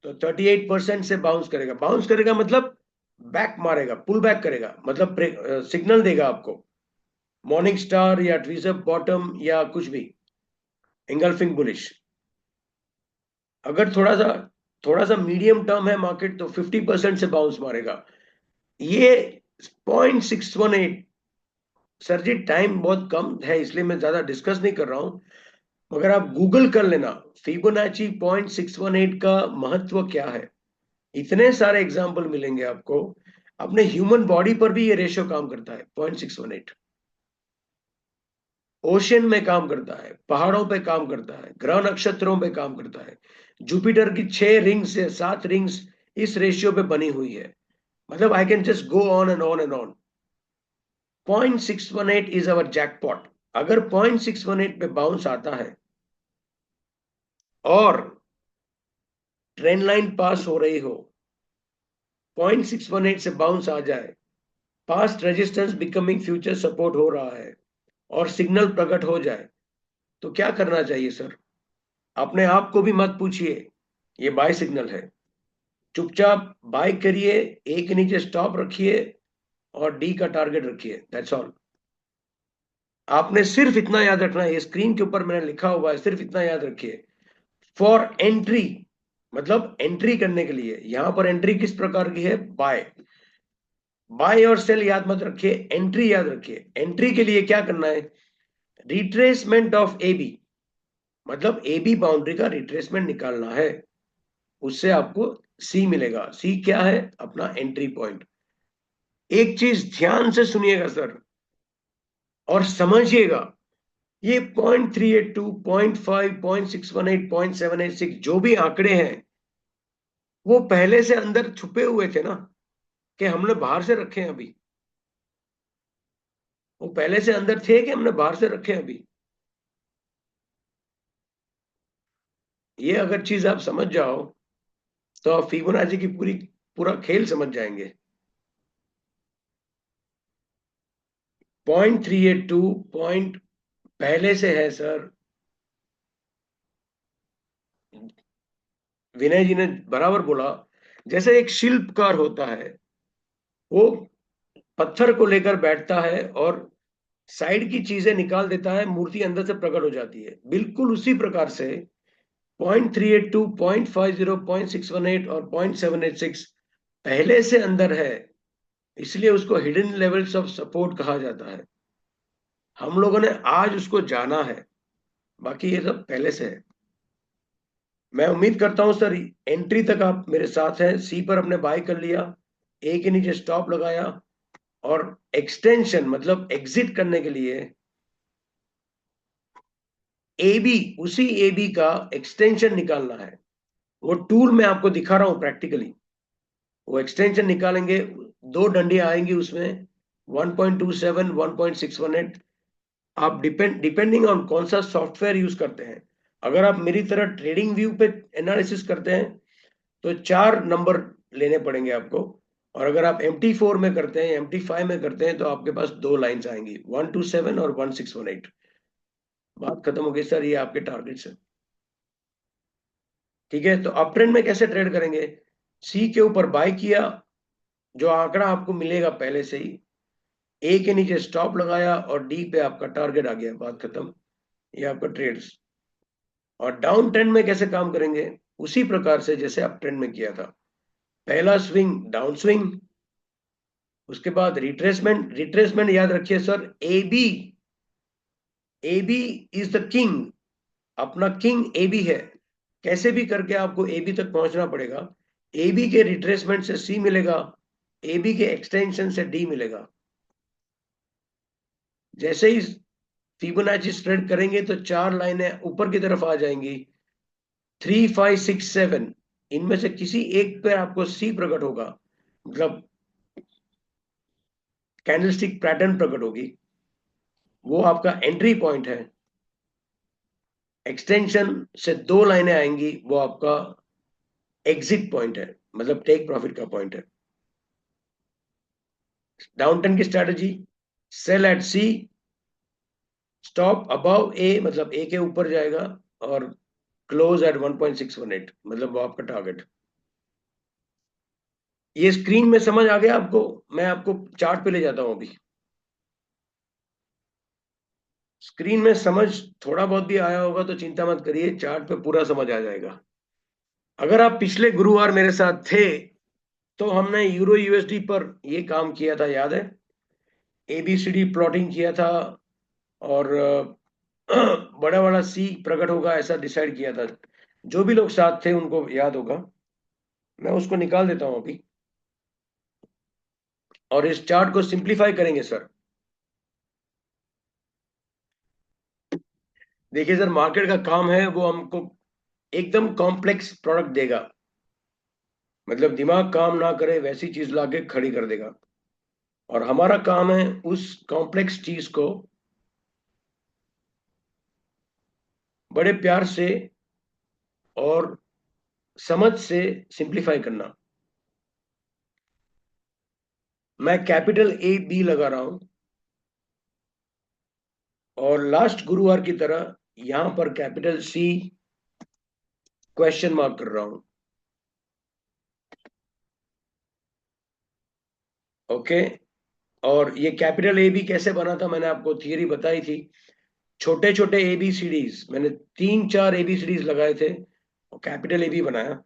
तो 38% से बाउंस करेगा। बाउंस करेगा मतलब बैक मारेगा, पुल बैक करेगा, मतलब सिग्नल देगा आपको, मॉर्निंग स्टार या ट्वीजर बॉटम या कुछ भी, इंगल्फिंग बुलिश। अगर थोड़ा सा मीडियम टर्म है मार्केट तो 50% से बाउंस मारेगा। ये 0.618, सर जी टाइम बहुत कम है इसलिए मैं ज्यादा डिस्कस नहीं कर रहा हूं, मगर आप गूगल कर लेना फिबोनाची 0.618 का महत्व क्या है। इतने सारे एग्जाम्पल मिलेंगे आपको। अपने ह्यूमन बॉडी पर भी ये रेशियो काम करता है 0.618। ओशन में काम करता है, पहाड़ों पे काम करता है, ग्रह नक्षत्रों पे काम करता है। जुपिटर की 6 रिंग्स या 7 रिंग्स इस रेशियो पे बनी हुई है। मतलब I can just go on and on and on. 0.618 is our jackpot. अगर 0.618 पे बाउंस आता है और ट्रेंड लाइन पास हो रही हो, 0.618 से बाउंस आ जाए, past resistance becoming future support हो रहा है, और सिग्नल प्रकट हो जाए, तो क्या करना चाहिए सर? अपने आप को भी मत पूछिए, ये बाय सिग्नल है। चुपचाप बाय करिए, ए के नीचे स्टॉप रखिए और डी का टारगेट रखिए, दैट्स ऑल। आपने सिर्फ इतना याद रखना है, ये स्क्रीन के ऊपर मैंने लिखा हुआ है, सिर्फ इतना याद रखिए। फॉर एंट्री, मतलब एंट्री करने के लिए, यहां पर एंट्री किस प्रकार की है? बाय। बाय और सेल याद मत रखिए, एंट्री याद रखिए। एंट्री के लिए क्या करना है? रिट्रेसमेंट ऑफ ए बी, मतलब ए बी बाउंड्री का रिट्रेसमेंट निकालना है, उससे आपको सी मिलेगा। सी क्या है? अपना एंट्री पॉइंट। एक चीज ध्यान से सुनिएगा सर और समझिएगा, ये 0.382, 0.5, 0.618, 0.786 जो भी आंकड़े हैं वो पहले से अंदर छुपे हुए थे ना, कि हमने बाहर से रखे हैं अभी? वो पहले से अंदर थे कि हमने बाहर से रखे हैं अभी? ये अगर चीज आप समझ जाओ तो आप फिबोनाची की पूरा खेल समझ जाएंगे। 0.382 पॉइंट पहले से है सर। विनय जी ने बराबर बोला, जैसे एक शिल्पकार होता है, वो पत्थर को लेकर बैठता है और साइड की चीजें निकाल देता है, मूर्ति अंदर से प्रकट हो जाती है। बिल्कुल उसी प्रकार से 0.382, 0.50, 0.618 और 0.786 पहले से अंदर है, इसलिए उसको हिडन लेवल्स ऑफ सपोर्ट कहा जाता है। हम लोगों ने आज उसको जाना है, बाकी ये सब पहले से है। मैं उम्मीद करता हूं सर एंट्री तक आप मेरे साथ हैं। सी पर हमने बाय कर लिया, ए के नीचे स्टॉप लगाया, और एक्सटेंशन मतलब एग्जिट करने के लिए ए बी, उसी ए बी का एक्सटेंशन निकालना है। वो टूल मैं आपको दिखा रहा हूं प्रैक्टिकली। वो एक्सटेंशन निकालेंगे, दो डंडियां आएंगी उसमें, 1.27, 1.618। आप डिपेंडिंग ऑन कौन सा सॉफ्टवेयर यूज करते हैं। अगर आप मेरी तरह ट्रेडिंग व्यू पे एनालिसिस करते हैं तो 4 नंबर लेने पड़ेंगे आपको, और अगर आप MT4 में करते हैं, MT5 में करते हैं, तो आपके पास 2 लाइंस आएंगी, 127 और 1618। बात खत्म हो गई सर, ये आपके टारगेट्स है। ठीक है, तो अप ट्रेंड में कैसे ट्रेड करेंगे? सी के ऊपर बाय किया, जो आंकड़ा आपको मिलेगा पहले से ही, ए के नीचे स्टॉप लगाया और डी पे आपका टारगेट आ गया, बात खत्म। ये आपका ट्रेड्स। और डाउन ट्रेंड में कैसे काम करेंगे? उसी प्रकार से जैसे अप ट्रेंड में किया था। पहला स्विंग डाउन स्विंग, उसके बाद रिट्रेसमेंट। रिट्रेसमेंट याद रखिए sir, A B, A B is the king. अपना किंग ए बी है, कैसे भी करके आपको ए बी तक पहुंचना पड़ेगा। ए बी के रिट्रेसमेंट से सी मिलेगा, ए बी के एक्सटेंशन से डी मिलेगा। जैसे ही फिबोनाची स्प्रेड करेंगे तो 4 लाइनें ऊपर की तरफ आ जाएंगी, 3, 5, 6, 7। इनमें से किसी एक पे आपको सी प्रकट होगा, मतलब कैंडलस्टिक पैटर्न प्रकट होगी, वो आपका एंट्री पॉइंट है। एक्सटेंशन से 2 लाइनें आएंगी, वो आपका एग्जिट पॉइंट है, मतलब टेक प्रॉफिट का पॉइंट है। डाउन टर्न की स्ट्रेटजी, सेल एट सी, स्टॉप अबव ए, मतलब ए के ऊपर जाएगा, और क्लोज एट 1.618, मतलब वो आपका टारगेट। ये स्क्रीन में समझ आ गया आपको? मैं आपको चार्ट पे ले जाता हूं अभी। स्क्रीन में समझ थोड़ा बहुत भी आया होगा तो चिंता मत करिए, चार्ट पे पूरा समझ आ जाएगा। अगर आप पिछले गुरुवार मेरे साथ थे तो हमने यूरो यूएसडी पर ये काम किया था, याद है? ABCD प्लॉटिंग किया था, और बड़ा बड़ा सी प्रकट होगा ऐसा डिसाइड किया था। जो भी लोग साथ थे उनको याद होगा। मैं उसको निकाल देता हूं अभी, और इस चार्ट को सिंप्लीफाई करेंगे सर। देखिए सर, मार्केट का काम है वो हमको एकदम कॉम्प्लेक्स प्रोडक्ट देगा, मतलब दिमाग काम ना करे वैसी चीज लाके खड़ी कर देगा, और हमारा काम है उस कॉम्प्लेक्स चीज को बड़े प्यार से और समझ से सिंप्लीफाई करना। मैं कैपिटल A B लगा रहा हूं, और लास्ट गुरुवार की तरह यहां पर कैपिटल C क्वेश्चन मार्क कर रहा हूं। ओके, और ये कैपिटल A B कैसे बना था, मैंने आपको थियरी बताई थी। छोटे छोटे ABCDs, मैंने 3, 4 ABCDs लगाए थे और कैपिटल A B बनाया।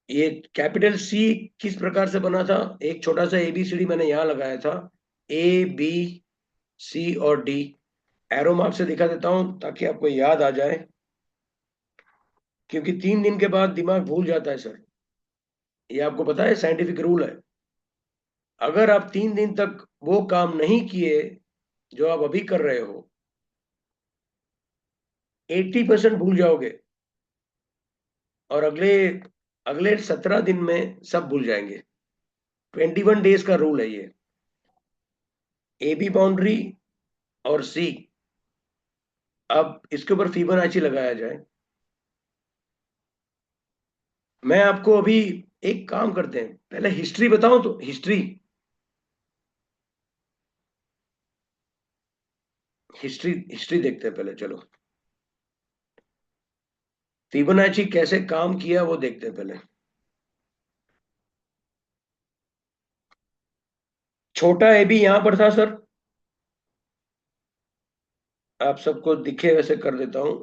ये कैपिटल C किस प्रकार से बना था? एक छोटा सा ABCD मैंने यहां लगाया था, A B C और D। एरो मार्क से दिखा देता हूं ताकि आपको याद आ जाए, क्योंकि 3 दिन के बाद दिमाग भूल जाता है सर। ये आपको पता है, साइंटिफिक रूल है। अगर आप 3 दिन तक वो काम नहीं किए जो आप अभी कर रहे हो, 80% भूल जाओगे, और अगले अगले 17 दिन में सब भूल जाएंगे। 21 डेज का रूल है ये। ए बी बाउंड्री और सी। अब इसके ऊपर फिबोनाची लगाया जाए। मैं आपको अभी एक काम करते हैं, पहले हिस्ट्री बताऊं तो हिस्ट्री हिस्ट्री हिस्ट्री देखते हैं पहले, चलो। फिबोनाची कैसे काम किया वो देखते हैं पहले। छोटा ए बी यहां पर था सर, आप सबको दिखे वैसे कर देता हूं।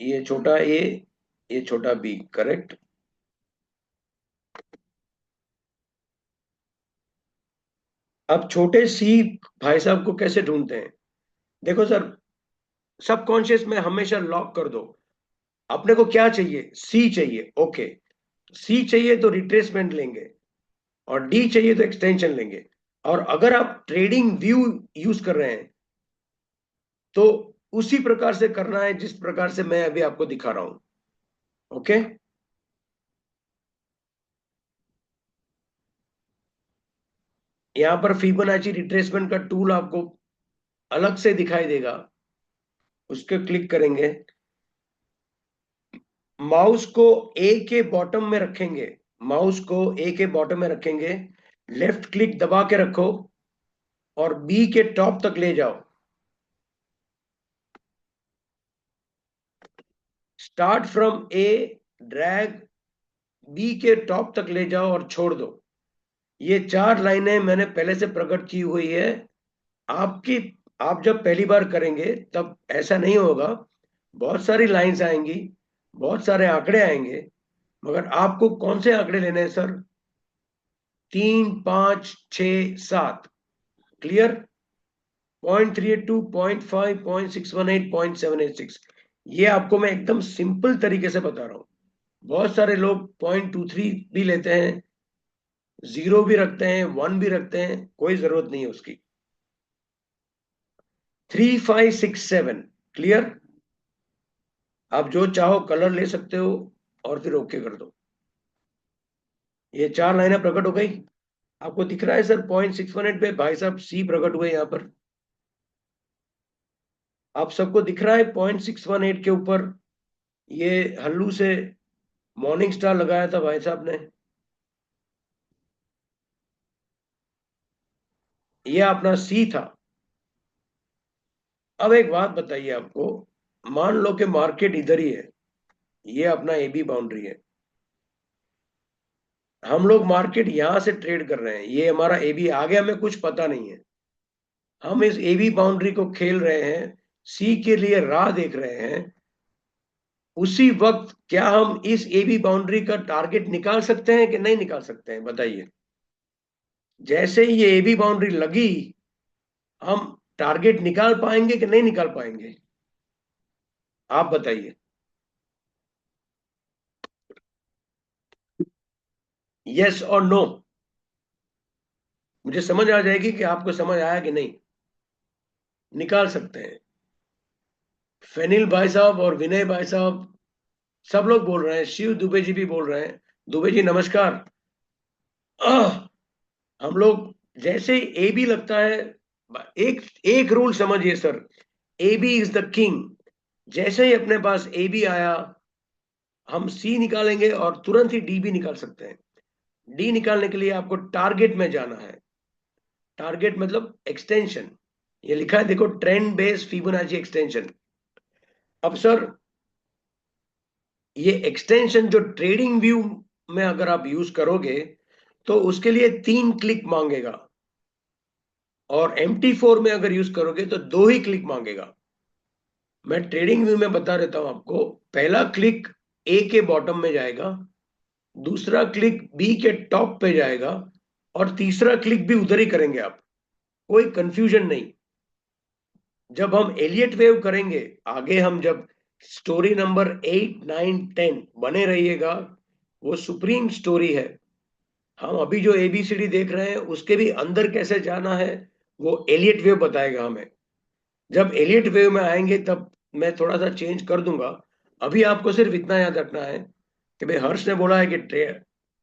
ये छोटा ए, ये छोटा बी, करेक्ट। अब छोटे सी भाई साहब को कैसे ढूंढते हैं? देखो सर, सबकॉन्शियस में हमेशा लॉक कर दो। अपने को क्या चाहिए? सी चाहिए, ओके। सी चाहिए तो रिट्रेसमेंट लेंगे, और डी चाहिए तो एक्सटेंशन लेंगे। और अगर आप ट्रेडिंग व्यू यूज कर रहे हैं तो उसी प्रकार से करना है जिस प्रकार से मैं अभी आपको दिखा रहा हूं, ओके। यहां पर फिबोनाची रिट्रेसमेंट का टूल आपको अलग से दिखाई देगा, उसके क्लिक करेंगे। माउस को ए के बॉटम में रखेंगे, माउस को ए के बॉटम में रखेंगे, लेफ्ट क्लिक दबा के रखो और बी के टॉप तक ले जाओ। Start from A, drag B के टॉप तक ले जाओ और छोड़ दो। ये 4 लाइनें मैंने पहले से प्रकट की हुई है। आपकी आप जब पहली बार करेंगे तब ऐसा नहीं होगा, बहुत सारी लाइंस आएंगी, बहुत सारे आंकड़े आएंगे, मगर आपको कौन से आंकड़े लेने हैं सर? 3, 5, 6, 7। क्लियर? 0.382, 0.5, 0.618, 0.786। ये आपको मैं एकदम सिंपल तरीके से बता रहा हूं। बहुत सारे लोग 0.23 भी लेते हैं, 0 भी रखते हैं, 1 भी रखते हैं, कोई जरूरत नहीं है उसकी। 3, 5, 6, 7। क्लियर? आप जो चाहो कलर ले सकते हो और फिर ओके कर दो। ये 4 लाइनें प्रकट हो गई। आपको दिख रहा है सर 0.618 पे भाई साहब सी प्रकट हुए यहाँ पर। आप सबको दिख रहा है 0.618 के ऊपर ये हल्लू से मॉर्निंग स्टार लगाया था भाई साहब ने। ये अपना सी था। अब एक बात बताइए आपको, मान लो कि मार्केट इधर ही है, ये अपना ए बी बाउंड्री है, हम लोग मार्केट यहां से ट्रेड कर रहे हैं, ये हमारा ए बी, आगे हमें कुछ पता नहीं है, हम इस ए बी बाउंड्री को खेल रहे हैं, सी के लिए राह देख रहे हैं। उसी वक्त क्या हम इस ए बी बाउंड्री का टारगेट निकाल सकते हैं कि नहीं निकाल सकते हैं? बताइए। जैसे ही ये ए बी बाउंड्री लगी, हम टारगेट निकाल पाएंगे कि नहीं निकाल पाएंगे? आप बताइए। यस और नो, मुझे समझ आ जाएगी कि आपको समझ आया कि नहीं। निकाल सकते हैं। फेनिल भाई साहब और विनय भाई साहब सब लोग बोल रहे हैं, शिव दुबे जी भी बोल रहे हैं। दुबे जी नमस्कार। आह, हम लोग जैसे ही ए बी लगता है, एक एक रूल समझिए sir, A B is the king. जैसे ही अपने पास ए बी आया, हम सी निकालेंगे और तुरंत ही डी भी निकाल सकते हैं। डी निकालने के लिए आपको टारगेट में जाना है। टारगेट मतलब एक्सटेंशन, ये लिखा है देखो, ट्रेंड बेस्ड फिबोनाची एक्सटेंशन। अब सर, ये एक्सटेंशन जो ट्रेडिंग व्यू में अगर आप यूज करोगे तो उसके लिए 3 क्लिक मांगेगा, और MT4 में अगर यूज करोगे तो 2 ही क्लिक मांगेगा। मैं ट्रेडिंग व्यू में बता देता हूं आपको। पहला क्लिक ए के बॉटम में जाएगा, दूसरा क्लिक बी के टॉप पे जाएगा, और तीसरा क्लिक भी उधर ही करेंगे आप। कोई कंफ्यूजन नहीं। जब हम एलियट वेव करेंगे आगे, हम जब स्टोरी नंबर 8, 9, 10 बने रहिएगा, वो सुप्रीम स्टोरी है। हम अभी जो एबीसीडी देख रहे हैं उसके भी अंदर कैसे जाना है वो एलियट वेव बताएगा हमें। जब एलियट वेव में आएंगे तब मैं थोड़ा सा चेंज कर दूंगा। अभी आपको सिर्फ इतना याद रखना है कि भाई हर्ष ने बोला है कि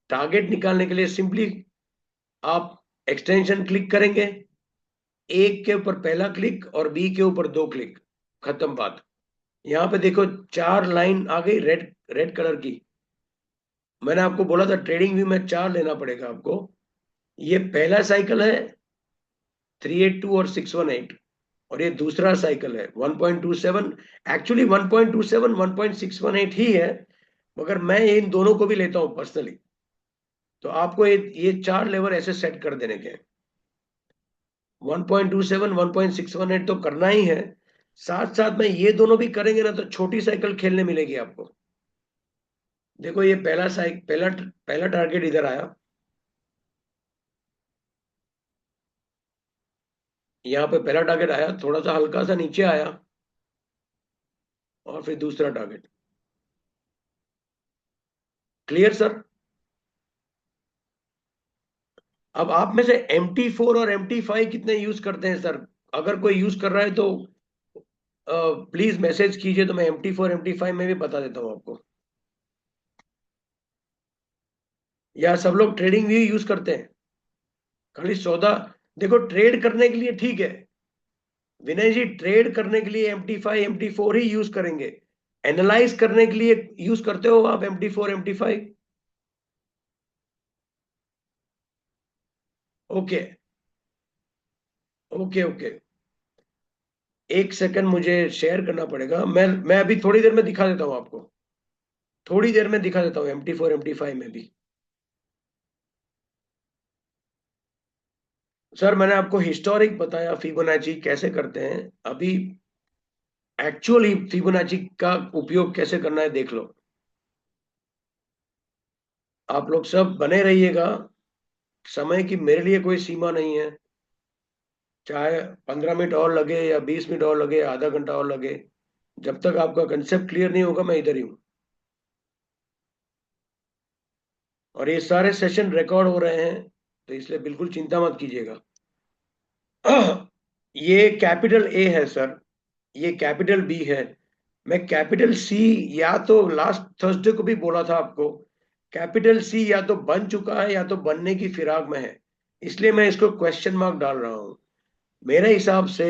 टारगेट निकालने के लिए सिंपली आप एक्सटेंशन क्लिक करेंगे, एक के ऊपर पहला क्लिक और बी के ऊपर 2 क्लिक, खत्म बात। यहाँ पे देखो 4 लाइन आ गई रेड रेड कलर की। मैंने आपको बोला था ट्रेडिंग व्यू में 4 लेना पड़ेगा आपको। ये पहला साइकिल है 382 और 618, और ये दूसरा साइकिल है 1.27। एक्चुअली 1.27 1.618 ही है, मगर मैं इन दोनों को भी लेता हूं पर्सनली। तो आपको ये 4 लेवल ऐसे सेट कर देने के 1.27 1.618 तो करना ही है। साथ साथ में ये दोनों भी करेंगे ना तो छोटी साइकिल खेलने मिलेगी आपको। देखो ये पहला टारगेट इधर आया, यहाँ पे पहला टारगेट आया, थोड़ा सा हल्का सा नीचे आया, और फिर दूसरा टारगेट। Clear sir? अब आप में से MT4 और MT5 कितने यूज करते हैं सर? अगर कोई यूज कर रहा है तो प्लीज मैसेज कीजिए, तो मैं MT4 MT5 में भी बता देता हूं आपको। या सब लोग ट्रेडिंग व्यू यूज करते हैं? खाली सौदा, देखो ट्रेड करने के लिए ठीक है विनय जी, ट्रेड करने के लिए MT5 MT4 ही यूज करेंगे। एनालाइज करने के लिए यूज करते हो आप MT4 MT5? Okay okay okay, एक सेकंड मुझे शेयर करना पड़ेगा। मैं अभी थोड़ी देर में दिखा देता हूं आपको, थोड़ी देर में दिखा देता हूँ MT4 MT5 में भी। सर मैंने आपको हिस्टोरिक बताया फिबोनाची कैसे करते हैं, अभी एक्चुअली फिबोनाची का उपयोग कैसे करना है देख लो। आप लोग सब बने रहिएगा, समय की मेरे लिए कोई सीमा नहीं है। चाहे 15 मिनट और लगे या 20 मिनट और लगे, आधा घंटा और लगे, जब तक आपका कंसेप्ट क्लियर नहीं होगा मैं इधर ही हूँ। और ये सारे सेशन रिकॉर्ड हो रहे हैं, तो इसलिए बिल्कुल चिंता मत कीजिएगा। ये कैपिटल ए है सर, ये कैपिटल बी है। मैं कैपिटल सी, या तो लास्ट थर्सडे को भी बोला था आपको, कैपिटल सी या तो बन चुका है या तो बनने की फिराक में है, इसलिए मैं इसको क्वेश्चन मार्क डाल रहा हूं। मेरे हिसाब से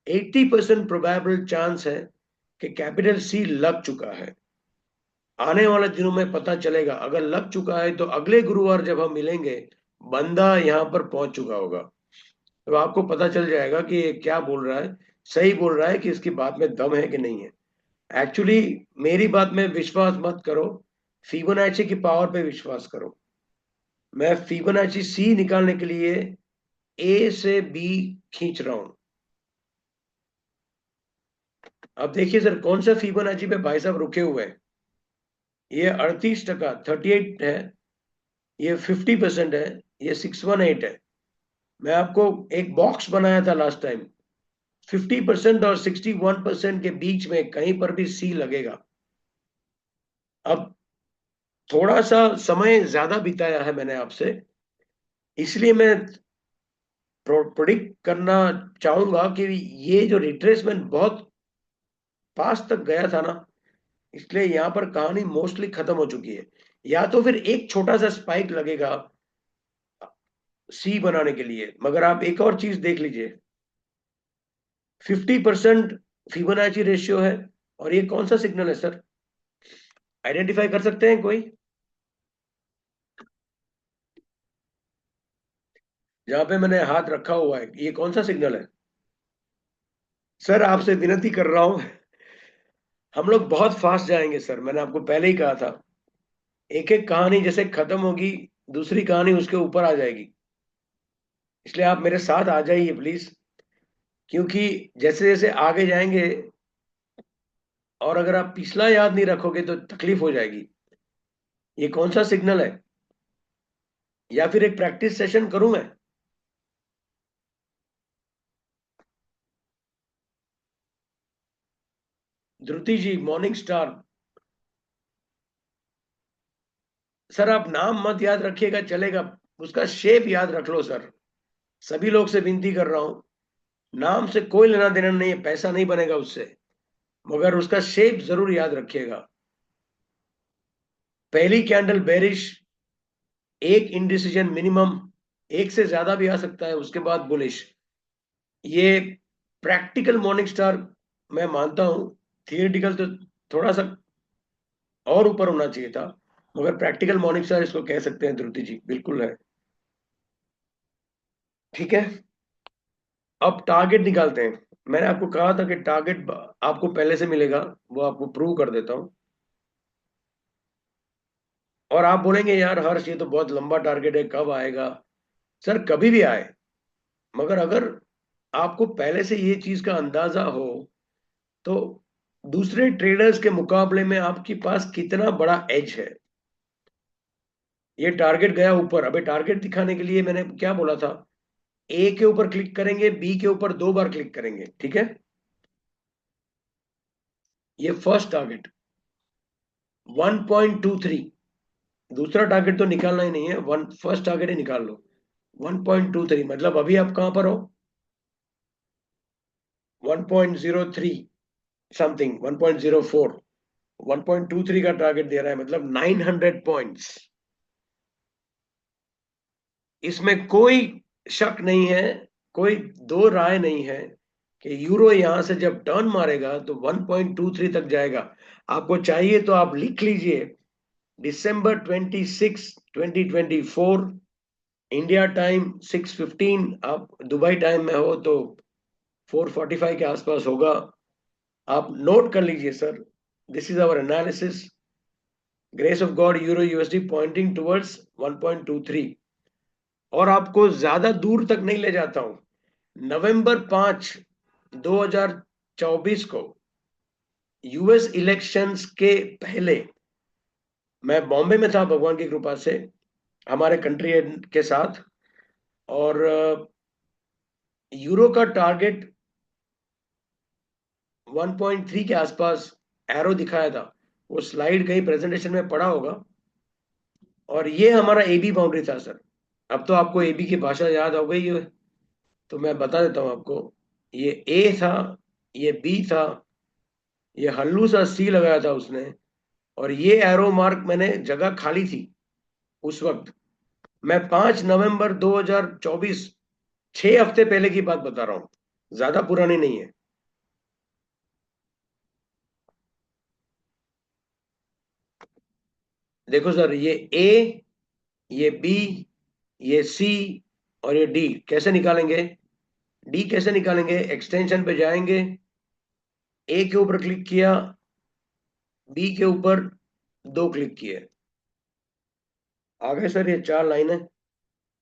80% प्रोबेबल चांस है कि कैपिटल सी लग चुका है। आने वाले दिनों में पता चलेगा, अगर लग चुका है तो अगले गुरुवार जब हम मिलेंगे बंदा यहाँ पर पहुंच चुका होगा, तो आपको पता चल जाएगा कि ये क्या बोल रहा है, सही बोल रहा है कि इसकी बात में दम है कि नहीं है। एक्चुअली मेरी बात में विश्वास मत करो, फिबोनाची की पावर पे विश्वास करो। मैं फिबोनाची सी निकालने के लिए ए से बी खींच रहा हूं। अब देखिए सर कौन सा फिबोनाची पे भाई साहब रुके हुए हैं। ये 38%, 38 है, ये 50% है, ये 618 है। मैं आपको एक बॉक्स बनाया था लास्ट टाइम, 50% और 61% के बीच में कहीं पर भी सी लगेगा। अब थोड़ा सा समय ज्यादा बिताया है मैंने आपसे, इसलिए मैं प्रोडिक्ट करना चाहूंगा कि ये जो रिट्रेसमेंट बहुत पास तक गया था ना, इसलिए यहां पर कहानी मोस्टली खत्म हो चुकी है। या तो फिर एक छोटा सा स्पाइक लगेगा सी बनाने के लिए, मगर आप एक और चीज देख लीजिए, 50% फिबोनाची रेशियो है, और ये कौन सा सिग्नल है सर? आइडेंटिफाई कर सकते हैं कोई? जहां पे मैंने हाथ रखा हुआ है ये कौन सा सिग्नल है? सर आपसे विनती कर रहा हूं, हम लोग बहुत फास्ट जाएंगे सर, मैंने आपको पहले ही कहा था। एक एक कहानी जैसे खत्म होगी दूसरी कहानी उसके ऊपर आ जाएगी, इसलिए आप मेरे साथ आ जाइए प्लीज। क्योंकि जैसे जैसे आगे जाएंगे, और अगर आप पिछला याद नहीं रखोगे तो तकलीफ हो जाएगी। ये कौन सा सिग्नल है? या फिर एक प्रैक्टिस सेशन करूं मैं? ध्रुति जी, मॉर्निंग स्टार। सर आप नाम मत याद रखिएगा, चलेगा, उसका शेप याद रख लो सर। सभी लोग से विनती कर रहा हूं, नाम से कोई लेना देना नहीं है, पैसा नहीं बनेगा उससे, मगर उसका शेप जरूर याद रखिएगा। पहली कैंडल बेरिश, एक इनडिसीजन मिनिमम, एक से ज्यादा भी आ सकता है, उसके बाद बुलिश। ये प्रैक्टिकल मॉर्निंग स्टार मैं मानता हूं, थियोरिटिकल तो थोड़ा सा और ऊपर होना चाहिए था, मगर प्रैक्टिकल मॉर्निंग स्टार इसको कह सकते हैं ध्रुति जी, बिल्कुल है। ठीक है, अब टारगेट निकालते हैं। मैंने आपको कहा था कि टारगेट आपको पहले से मिलेगा, वो आपको प्रूव कर देता हूं। और आप बोलेंगे यार हर्ष ये तो बहुत लंबा टारगेट है, कब आएगा? सर कभी भी आए, मगर अगर आपको पहले से ये चीज का अंदाजा हो तो दूसरे ट्रेडर्स के मुकाबले में आपके पास कितना बड़ा एज है। ये टारगेट गया ऊपर, अबे टारगेट दिखाने के लिए मैंने क्या बोला था, ए के ऊपर क्लिक करेंगे, बी के ऊपर 2 बार क्लिक करेंगे, ठीक है। ये फर्स्ट टारगेट 1.23, दूसरा टारगेट तो निकालना ही नहीं है, वन फर्स्ट टारगेट ही निकाल लो। 1.23 मतलब अभी आप कहां पर हो, 1.03 समथिंग, 1.04, 1.23 का टारगेट दे रहा है, मतलब 900 पॉइंट्स। इसमें कोई शक नहीं है, कोई दो राय नहीं है कि यूरो यहां से जब टर्न मारेगा तो 1.23 तक जाएगा। आपको चाहिए तो आप लिख लीजिए, December 26, 2024, इंडिया टाइम 6:15, आप दुबई टाइम में हो तो 4:45 के आसपास होगा। आप नोट कर लीजिए sir, this is our analysis, grace of God euro USD pointing towards 1.23। और आपको ज्यादा दूर तक नहीं ले जाता हूं, नवंबर 5, 2024 को यूएस इलेक्शंस के पहले मैं बॉम्बे में था, भगवान की कृपा से, हमारे कंट्री के साथ। और यूरो का टारगेट 1.3 के आसपास एरो दिखाया था, वो स्लाइड कहीं प्रेजेंटेशन में पड़ा होगा। और ये हमारा एबी बाउंड्री था सर। अब तो आपको एबी की भाषा याद हो गई है, तो मैं बता देता हूं आपको। ये ए था, ये बी था, ये हल्लू सा सी लगाया था उसने, और ये एरो मार्क मैंने जगह खाली थी उस वक्त। मैं 5 नवंबर 2024, 6 हफ्ते पहले की बात बता रहा हूं, ज्यादा पुरानी नहीं है। देखो सर, ये ए, ये बी, ये सी और ये डी कैसे निकालेंगे? डी कैसे निकालेंगे? एक्सटेंशन पे जाएंगे, ए के ऊपर क्लिक किया, बी के ऊपर 2 क्लिक किए, आ गए सर ये 4 लाइनें,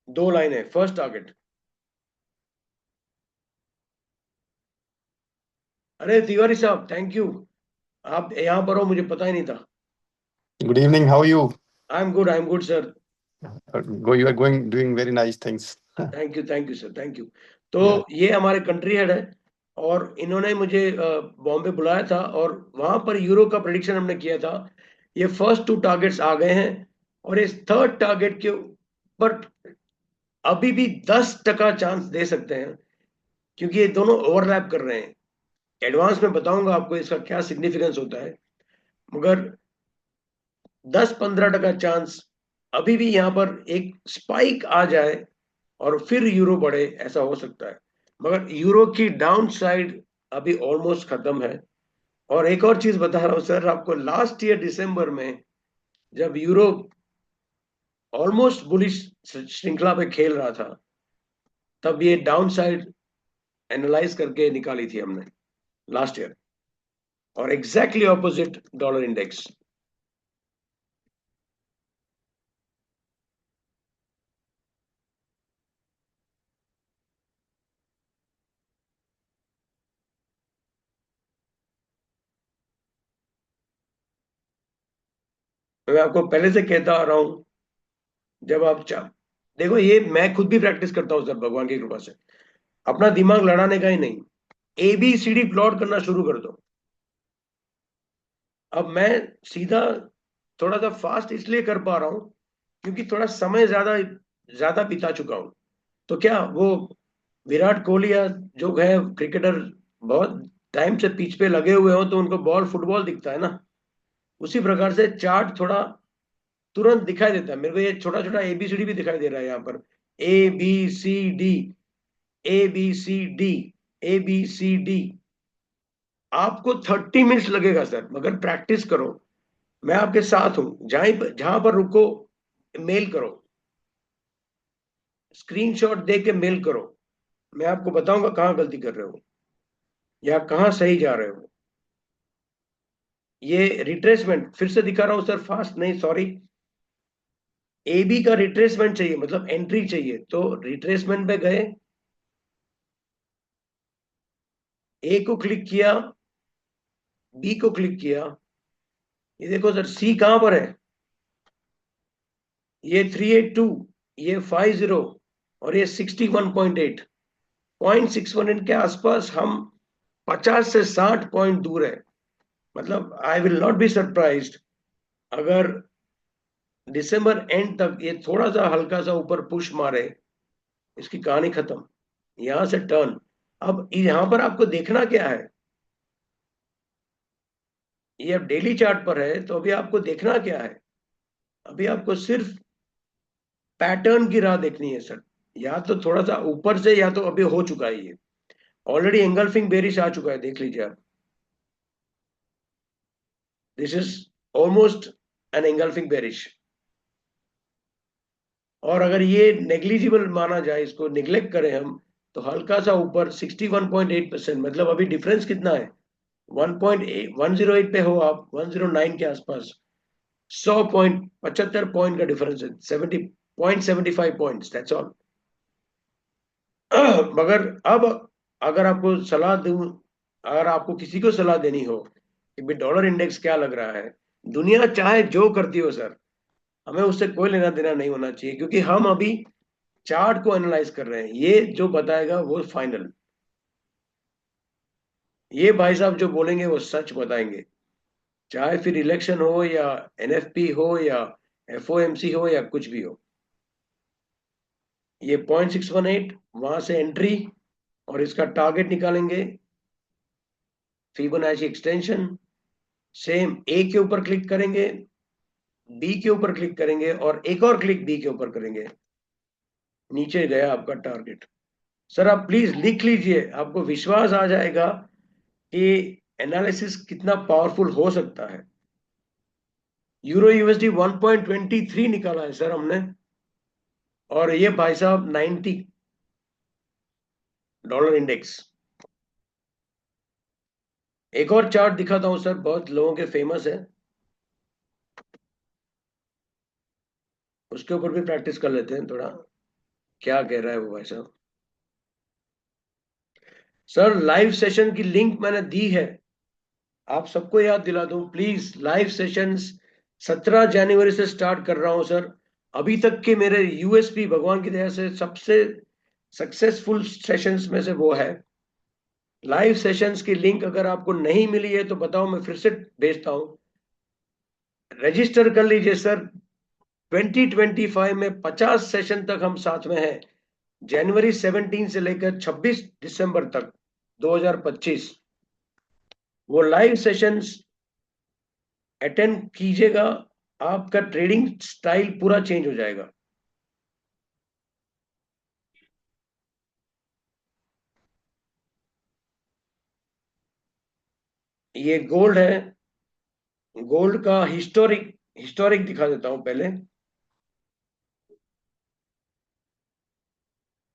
2 लाइनें, फर्स्ट टारगेट। अरे तिवारी साहब, थैंक यू, आप यहाँ पर हो मुझे पता ही नहीं था।
Good evening. How are you?
I am good sir.
You are going doing very nice things.
Thank you sir, thank you. तो
Yeah.
ये हमारे कंट्री हेड है, और इन्होंने मुझे बॉम्बे बुलाया था, और वहां पर यूरो का प्रेडिक्शन हमने किया था। ये फर्स्ट 2 टारगेट्स आ गए हैं, और इस थर्ड टारगेट के ऊपर अभी भी 10% चांस दे सकते हैं, क्योंकि ये दोनों ओवरलैप कर रहे हैं। एडवांस में बताऊंगा आपको इसका क्या सिग्निफिकेंस होता है, मगर 10-15% चांस अभी भी यहाँ पर एक स्पाइक आ जाए और फिर यूरो बढ़े, ऐसा हो सकता है। मगर यूरो की डाउन साइड अभी ऑलमोस्ट खत्म है। और एक और चीज बता रहा हूं सर आपको, लास्ट ईयर दिसंबर में जब यूरो ऑलमोस्ट बुलिश श्रृंखला पे खेल रहा था, तब ये डाउन साइड एनालाइज करके निकाली थी हमने लास्ट ईयर, और एग्जैक्टली ऑपोजिट डॉलर इंडेक्स। मैं आपको पहले से कहता आ रहा हूं, जब आप देखो, ये मैं खुद भी प्रैक्टिस करता हूं सर, भगवान की कृपा से, अपना दिमाग लड़ाने का ही नहीं, ABCD प्लॉट करना शुरू कर दो। अब मैं सीधा थोड़ा सा फास्ट इसलिए कर पा रहा हूं क्योंकि थोड़ा समय ज्यादा ज्यादा बिता चुका हूं। तो क्या वो विराट कोहली या जो है क्रिकेटर बहुत टाइम से पिच पे लगे हुए हो तो उनको बॉल फुटबॉल दिखता है ना, उसी प्रकार से चार्ट थोड़ा तुरंत दिखाई देता है मेरे को। ये छोटा छोटा एबीसीडी भी दिखाई दे रहा है यहाँ पर, A B C D, A B C D, A B C D. आपको 30 मिनट्स लगेगा सर, मगर प्रैक्टिस करो। मैं आपके साथ हूं, जहां पर रुको मेल करो, स्क्रीनशॉट दे के मेल करो। मैं आपको बताऊंगा कहां गलती कर रहे हो या कहां सही जा रहे हो। ये रिट्रेसमेंट फिर से दिखा रहा हूं सर, फास्ट नहीं, सॉरी। ए बी का रिट्रेसमेंट चाहिए, मतलब एंट्री चाहिए, तो रिट्रेसमेंट पे गए, ए को क्लिक किया, बी को क्लिक किया। ये देखो सर, सी कहां पर है? ये 382, ये 50 और ये 61.8, 0.618 के आसपास हम 50 से 60 पॉइंट दूर है। मतलब I will not be surprised अगर दिसंबर एंड तक ये थोड़ा सा हल्का सा ऊपर पुश मारे, इसकी कहानी खत्म। यहां से टर्न। अब यहां पर आपको देखना क्या है, ये अब डेली चार्ट पर है, तो अभी आपको देखना क्या है? अभी आपको सिर्फ पैटर्न की राह देखनी है सर। या तो थोड़ा सा ऊपर से, या तो अभी हो चुका है ये ऑलरेडी, एंगल्फिंग बेरिश आ चुका है, देख लीजिए आप। This is almost an engulfing bearish. और अगर ये नेग्लिजिबल माना जाए, इसको निग्लेक्ट करें हम, तो हल्का सा ऊपर 61.8%, मतलब अभी डिफरेंस कितना है? 1.108 पे हो आप, 109 के आसपास, 100 पॉइंट, 75 पॉइंट का डिफरेंस है, 70.75 पॉइंट्स, दैट्स ऑल। मगर अब अगर आपको सलाह दूं, अगर आपको किसी को सलाह देनी हो कि भाई डॉलर इंडेक्स क्या लग रहा है, दुनिया चाहे जो करती हो सर, हमें उससे कोई लेना देना नहीं होना चाहिए, क्योंकि हम अभी चार्ट को एनालाइज कर रहे हैं। ये जो बताएगा वो फाइनल, ये भाई साहब जो बोलेंगे वो सच बताएंगे, चाहे फिर इलेक्शन हो या एनएफपी हो या एफओएमसी हो या कुछ भी हो। ये 0.618 वहां से एंट्री, और इसका टारगेट निकालेंगे, फिबोनाची एक्सटेंशन। सेम ए के ऊपर क्लिक करेंगे, बी के ऊपर क्लिक करेंगे, और एक और क्लिक बी के ऊपर करेंगे, नीचे गया आपका टारगेट। सर आप प्लीज लिख लीजिए, आपको विश्वास आ जाएगा कि एनालिसिस कितना पावरफुल हो सकता है। यूरो यूएसडी 1.23 निकाला है सर हमने, और ये भाई साहब 90 डॉलर इंडेक्स। एक और चार्ट दिखाता हूं सर, बहुत लोगों के फेमस है, उसके ऊपर भी प्रैक्टिस कर लेते हैं थोड़ा, क्या कह रहा है वो भाई साहब। सर लाइव सेशन की लिंक मैंने दी है, आप सबको याद दिला दूं प्लीज। लाइव सेशंस 17 जनवरी से स्टार्ट कर रहा हूं सर। अभी तक के मेरे यूएसपी भगवान की दया से सबसे सक्सेसफुल सेशंस में से वो है। लाइव सेशंस की लिंक अगर आपको नहीं मिली है तो बताओ, मैं फिर से भेजता हूं। रजिस्टर कर लीजिए सर। 2025 में 50 सेशन तक हम साथ में हैं, जनवरी 17 से लेकर 26 दिसंबर तक 2025। वो लाइव सेशंस अटेंड कीजिएगा, आपका ट्रेडिंग स्टाइल पूरा चेंज हो जाएगा। ये गोल्ड है, गोल्ड का हिस्टोरिक हिस्टोरिक दिखा देता हूं पहले।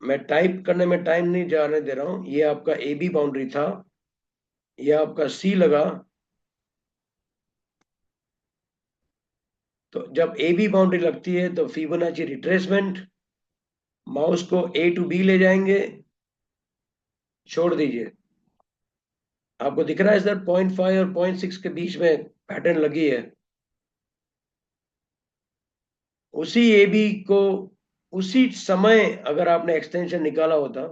मैं टाइप करने में टाइम नहीं जाने दे रहा हूं। ये आपका ए बी बाउंड्री था, ये आपका सी लगा, तो जब ए बी बाउंड्री लगती है तो फिबोनाची रिट्रेसमेंट, माउस को ए टू बी ले जाएंगे, छोड़ दीजिए। आपको दिख रहा है सर, 0.5 और 0.6 के बीच में पैटर्न लगी है। उसी ए बी को उसी समय अगर आपने एक्सटेंशन निकाला होता,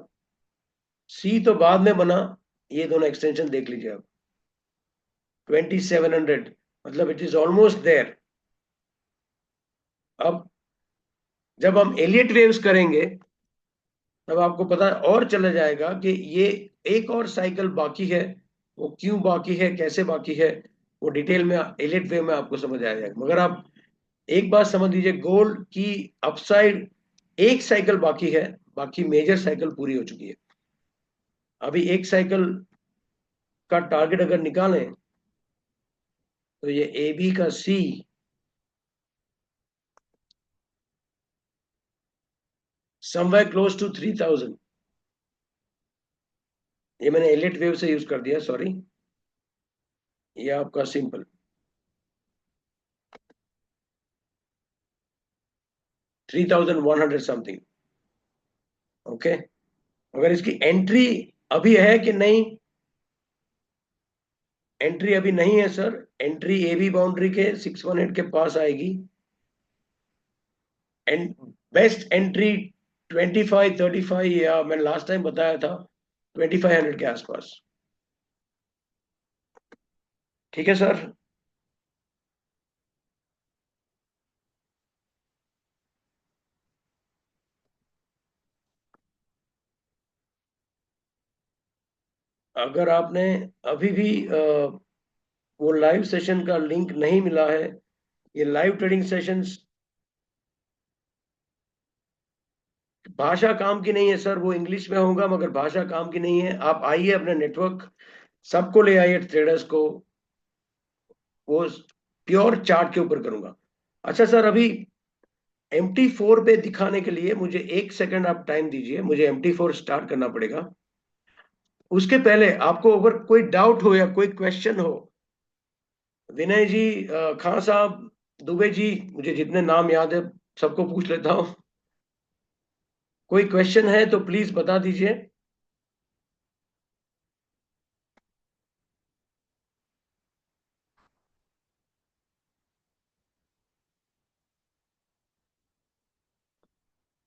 सी तो बाद में बना, ये दोनों एक्सटेंशन देख लीजिए आप। 2700 मतलब इट इज ऑलमोस्ट देयर। अब जब हम एलियट वेव्स करेंगे तब आपको पता और चला जाएगा कि ये एक और साइकिल बाकी है। वो क्यों बाकी है, कैसे बाकी है, वो डिटेल में एलियट वेव में आपको समझ आ जाएगा। मगर आप एक बात समझ लीजिए, गोल्ड की अपसाइड एक साइकिल बाकी है, बाकी मेजर साइकिल पूरी हो चुकी है। अभी एक साइकिल का टारगेट अगर निकालें तो ये ए बी का सी समवेयर क्लोज टू 3000। ये मैंने एलियट वेव से यूज कर दिया, सॉरी। ये आपका सिंपल 3100 समथिंग। ओके, अगर इसकी एंट्री अभी है कि नहीं? एंट्री अभी नहीं है sir. Entry A B boundary के 618 के पास आएगी। एंड बेस्ट एंट्री 2535, या मैंने लास्ट टाइम बताया था 2500 के आसपास। ठीक है सर। अगर आपने अभी भी वो लाइव सेशन का लिंक नहीं मिला है, ये लाइव ट्रेडिंग सेशंस भाषा काम की नहीं है सर। वो इंग्लिश में होगा मगर भाषा काम की नहीं है। आप आइए, अपने नेटवर्क सबको ले आइए, ट्रेडर्स को। वो प्योर चार्ट के ऊपर करूंगा। अच्छा सर, अभी MT4 पे दिखाने के लिए मुझे 1 सेकंड आप टाइम दीजिए। मुझे MT4 स्टार्ट करना पड़ेगा। उसके पहले आपको अगर कोई डाउट हो या कोई क्वेश्चन हो, विनय जी, खान साहब, दुबे जी, मुझे जितने नाम याद है सबको पूछ लेता हूँ। कोई क्वेश्चन है तो प्लीज बता दीजिए।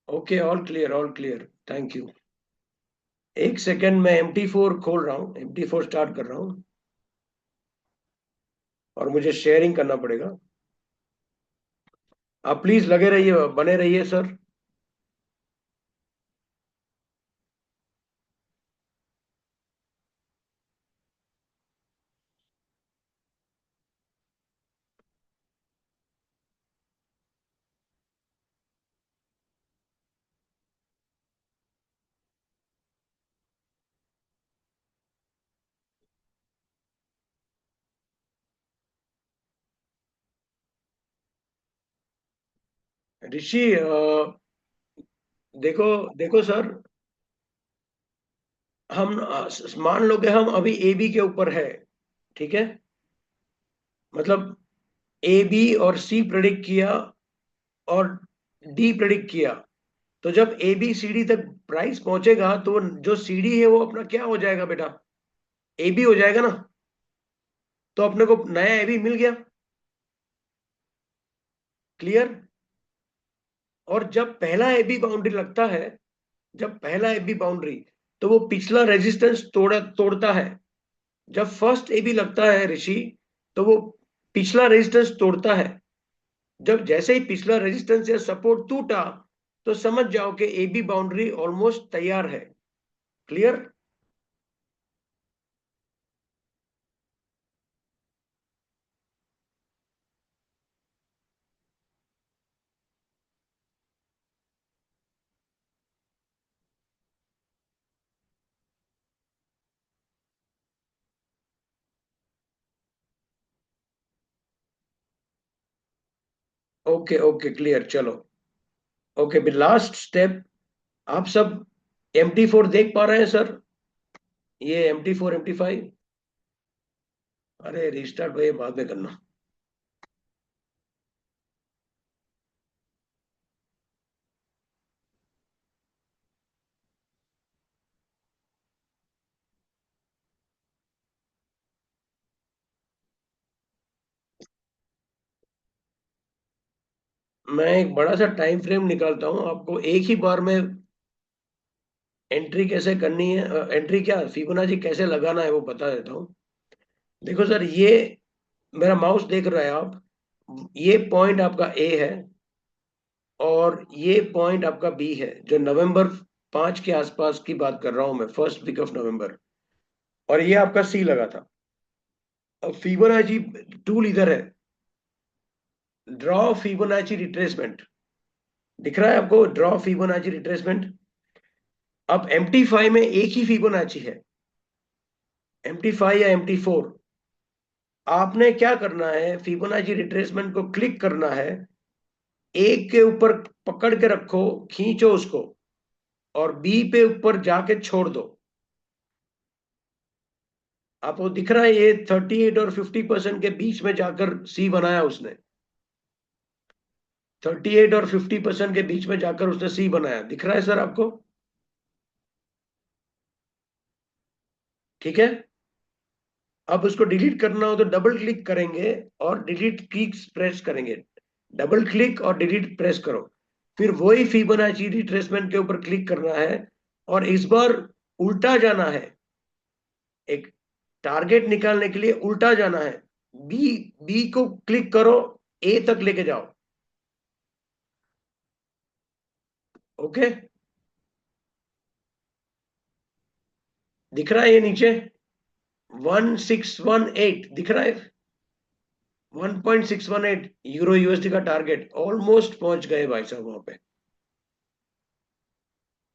Okay, all clear, all clear, thank you. 1 second, मैं MT4 खोल रहा हूँ, MT4 स्टार्ट कर रहा हूँ और मुझे शेयरिंग करना पड़ेगा। आप प्लीज लगे रहिए, बने रहिए सर। ऋषि, देखो देखो सर, हम मान लो कि हम अभी AB के ऊपर है, ठीक है? मतलब AB और C प्रेडिक्ट किया और D प्रेडिक्ट किया। तो जब ABCD तक प्राइस पहुंचेगा तो जो CD है वो अपना क्या हो जाएगा बेटा? AB हो जाएगा ना। तो अपने को नया AB मिल गया। क्लियर? और जब पहला AB बाउंड्री लगता है, जब पहला AB बाउंड्री, तो वो पिछला रेजिस्टेंस तोड़ता है। जब फर्स्ट AB लगता है ऋषि, तो वो पिछला रेजिस्टेंस तोड़ता है। जब जैसे ही पिछला रेजिस्टेंस या सपोर्ट टूटा, तो समझ जाओ कि AB बाउंड्री ऑलमोस्ट तैयार है। क्लियर? ओके ओके, क्लियर, चलो। Okay, last step. आप सब MT4 देख पा रहे हैं सर? ये MT4 MT5। अरे रिस्टार्ट भाई बाद में करना। मैं एक बड़ा सा टाइम फ्रेम निकालता हूं, आपको एक ही बार में एंट्री कैसे करनी है, एंट्री क्या फिबोनाची कैसे लगाना है वो बता देता हूँ। देखो सर, ये मेरा माउस देख रहे हैं आप, ये पॉइंट आपका ए है और ये पॉइंट आपका बी है, जो नवंबर 5 के आसपास की बात कर रहा हूं मैं, फर्स्ट वीक ऑफ नवंबर। और ये आपका सी लगा था। अब फिबोनाची टूल इधर है, ड्रॉ फिबोनाची रिट्रेसमेंट, दिख रहा है आपको? Draw Fibonacci retracement. अब MT5 में एक ही फिबोनाची है, MT5 या MT4। आपने क्या करना है, फिबोनाची रिट्रेसमेंट को क्लिक करना है, एक के ऊपर पकड़ के रखो, खींचो उसको, और बी पे ऊपर जाके छोड़ दो। आपको दिख रहा है ये 38 और 50% के बीच में जाकर सी बनाया उसने। 38 और 50% के बीच में जाकर उसने सी बनाया, दिख रहा है सर आपको? ठीक है। अब उसको डिलीट करना हो तो डबल क्लिक करेंगे और डिलीट की प्रेस करेंगे। डबल क्लिक और डिलीट प्रेस करो, फिर वही फिबोनाची रिट्रेसमेंट के ऊपर क्लिक करना है और इस बार उल्टा जाना है। एक टारगेट निकालने के लिए उल्टा जाना है। बी बी को क्लिक करो, ए तक लेके जाओ। ओके, दिख रहा है ये नीचे 1618 दिख रहा है। 1.618 यूरो यूएसडी का टारगेट, ऑलमोस्ट पहुंच गए भाई साहब वहां पे।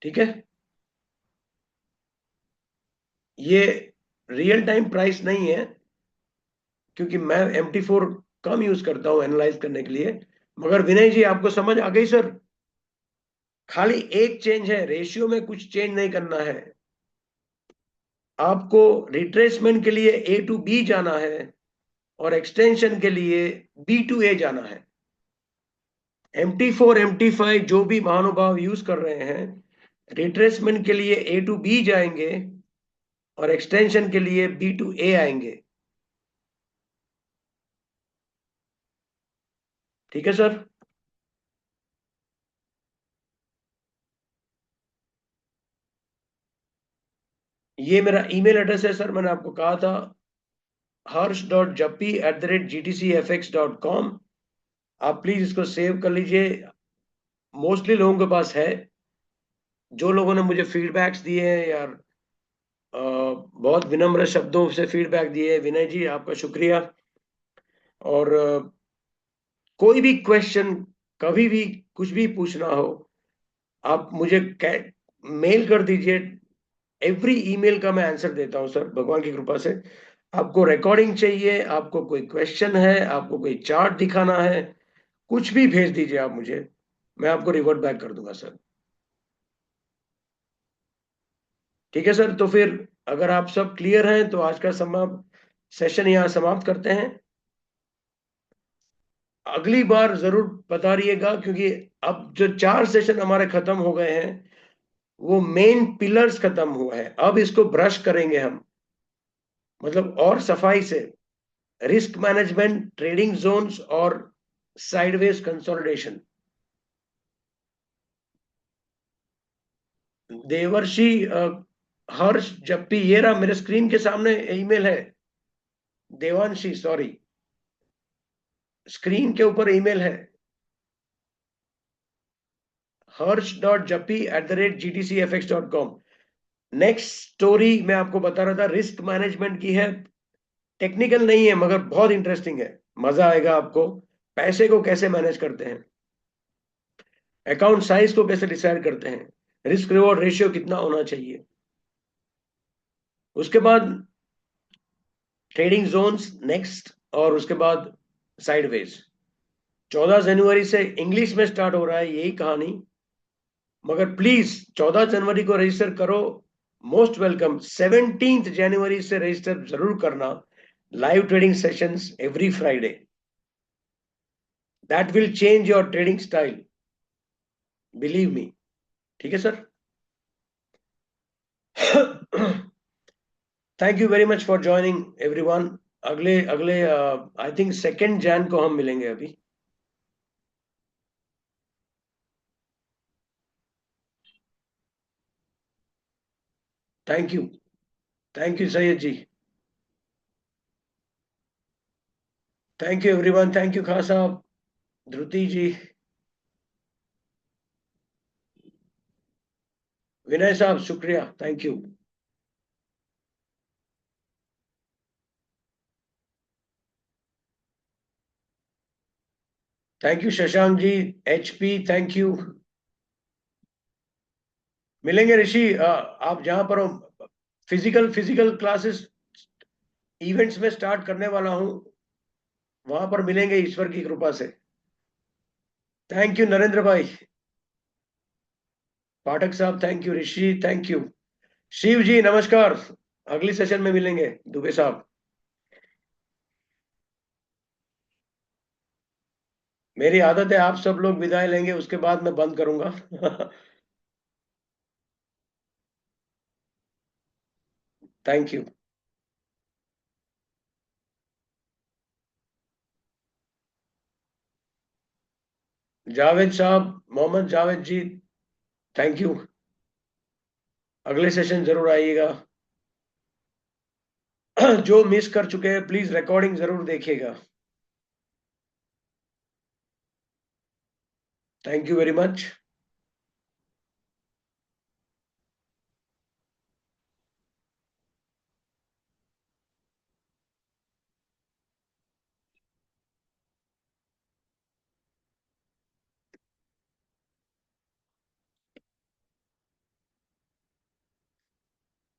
ठीक है, ये रियल टाइम प्राइस नहीं है, क्योंकि मैं MT4 कम यूज करता हूं एनालाइज करने के लिए। मगर विनय जी, आपको समझ आ गई सर? खाली एक चेंज है, रेशियो में कुछ चेंज नहीं करना है। आपको रिट्रेसमेंट के लिए A टू B जाना है और एक्सटेंशन के लिए B टू A जाना है। MT4 MT5 जो भी महानुभाव यूज कर रहे हैं, रिट्रेसमेंट के लिए A टू B जाएंगे और एक्सटेंशन के लिए B टू A आएंगे। ठीक है सर? ये मेरा ईमेल एड्रेस है सर, मैंने आपको कहा था, harsh.jappi@gtcfx.com। आप प्लीज इसको सेव कर लीजिए। मोस्टली लोगों के पास है। जो लोगों ने मुझे फीडबैक्स दिए हैं यार, बहुत विनम्र शब्दों से फीडबैक दिए हैं, विनय जी आपका शुक्रिया। और कोई भी क्वेश्चन, कभी भी कुछ भी पूछना हो, आप मुझे मेल कर दीजिए। एवरी ईमेल का मैं आंसर देता हूं सर, भगवान की कृपा से। आपको रिकॉर्डिंग चाहिए, आपको कोई क्वेश्चन है, आपको कोई चार्ट दिखाना है, कुछ भी भेज दीजिए आप मुझे, मैं आपको रिवर्ट बैक कर दूंगा सर। ठीक है सर, तो फिर अगर आप सब क्लियर हैं तो आज का सेशन यहाँ समाप्त करते हैं। अगली बार जरूर बता रहिएगा, क्योंकि अब जो 4 सेशन हमारे खत्म हो गए हैं, वो मेन पिलर्स खत्म हुआ है। अब इसको ब्रश करेंगे हम, मतलब और सफाई से। रिस्क मैनेजमेंट, ट्रेडिंग जोन्स और साइडवेज कंसोलिडेशन। देवर्षि हर्ष जप्पी, ये रहा मेरे स्क्रीन के सामने ईमेल है। देवांशी, सॉरी, स्क्रीन के ऊपर ईमेल है, harsh.jappi@gtcfx.com। नेक्स्ट स्टोरी मैं आपको बता रहा था, रिस्क मैनेजमेंट की है। टेक्निकल नहीं है मगर बहुत इंटरेस्टिंग है, मजा आएगा आपको। पैसे को कैसे मैनेज करते हैं, अकाउंट साइज को कैसे डिसाइड करते हैं, रिस्क रिवॉर्ड रेशियो कितना होना चाहिए। उसके बाद ट्रेडिंग जोन्स नेक्स्ट, और उसके बाद साइडवेज। 14 जनवरी से इंग्लिश में स्टार्ट हो रहा है यही कहानी। मगर प्लीज 14 जनवरी को रजिस्टर करो, मोस्ट वेलकम। 17 जनवरी से रजिस्टर जरूर करना। Live trading sessions every Friday, that will change your trading style, believe me. ठीक है sir? Thank you very much for joining everyone. अगले अगले आई थिंक 2 जन को हम मिलेंगे अभी। Thank you, thank you Syed ji. Thank you everyone, thank you Khan साहब, ध्रुति जी, विनय साहब, शुक्रिया, thank you. Thank you Shashank ji, HP, thank you. मिलेंगे ऋषि, आप जहां पर हो, फिजिकल क्लासेस इवेंट्स में स्टार्ट करने वाला हूं, वहां पर मिलेंगे ईश्वर की कृपा से। थैंक यू नरेंद्र भाई, पाठक साहब, thank you Rishi, thank you Shiv ji, नमस्कार। अगली सेशन में मिलेंगे दुबे साहब। मेरी आदत है, आप सब लोग विदाई लेंगे उसके बाद मैं बंद करूंगा। Thank you. जावेद साहब, मोहम्मद जावेद जी, थैंक यू। अगले सेशन जरूर आइएगा। जो मिस कर चुके हैं प्लीज रिकॉर्डिंग जरूर देखिएगा। Thank you very much.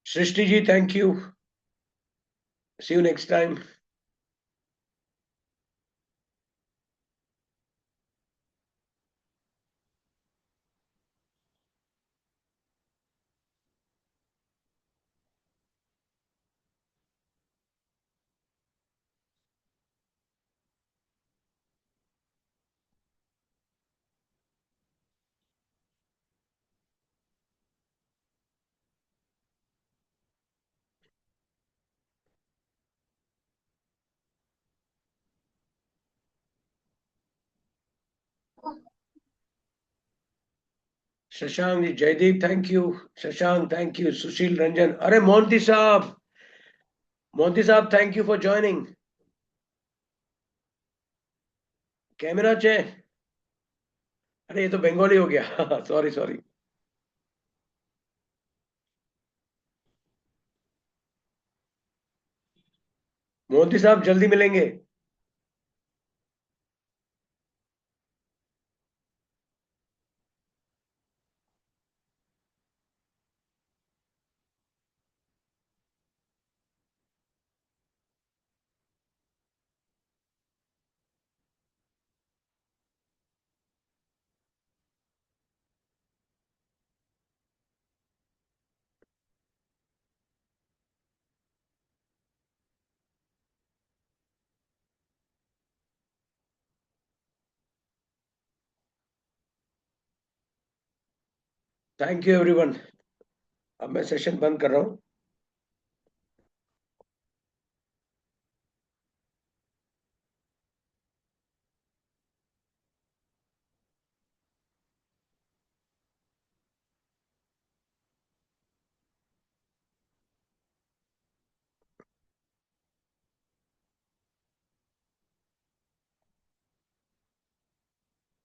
Srishti ji, thank you. See you next time. Shashank ji, Jaideep, thank you. Shashank, thank you. Sushil Ranjan, अरे मोंटी साहब, मोंटी साहब, thank you for joining. Camera चे, अरे ये तो बंगाली हो गया। Sorry sorry. मोदी साहब, जल्दी मिलेंगे। Thank you everyone. अब मैं सेशन बंद कर रहा हूँ।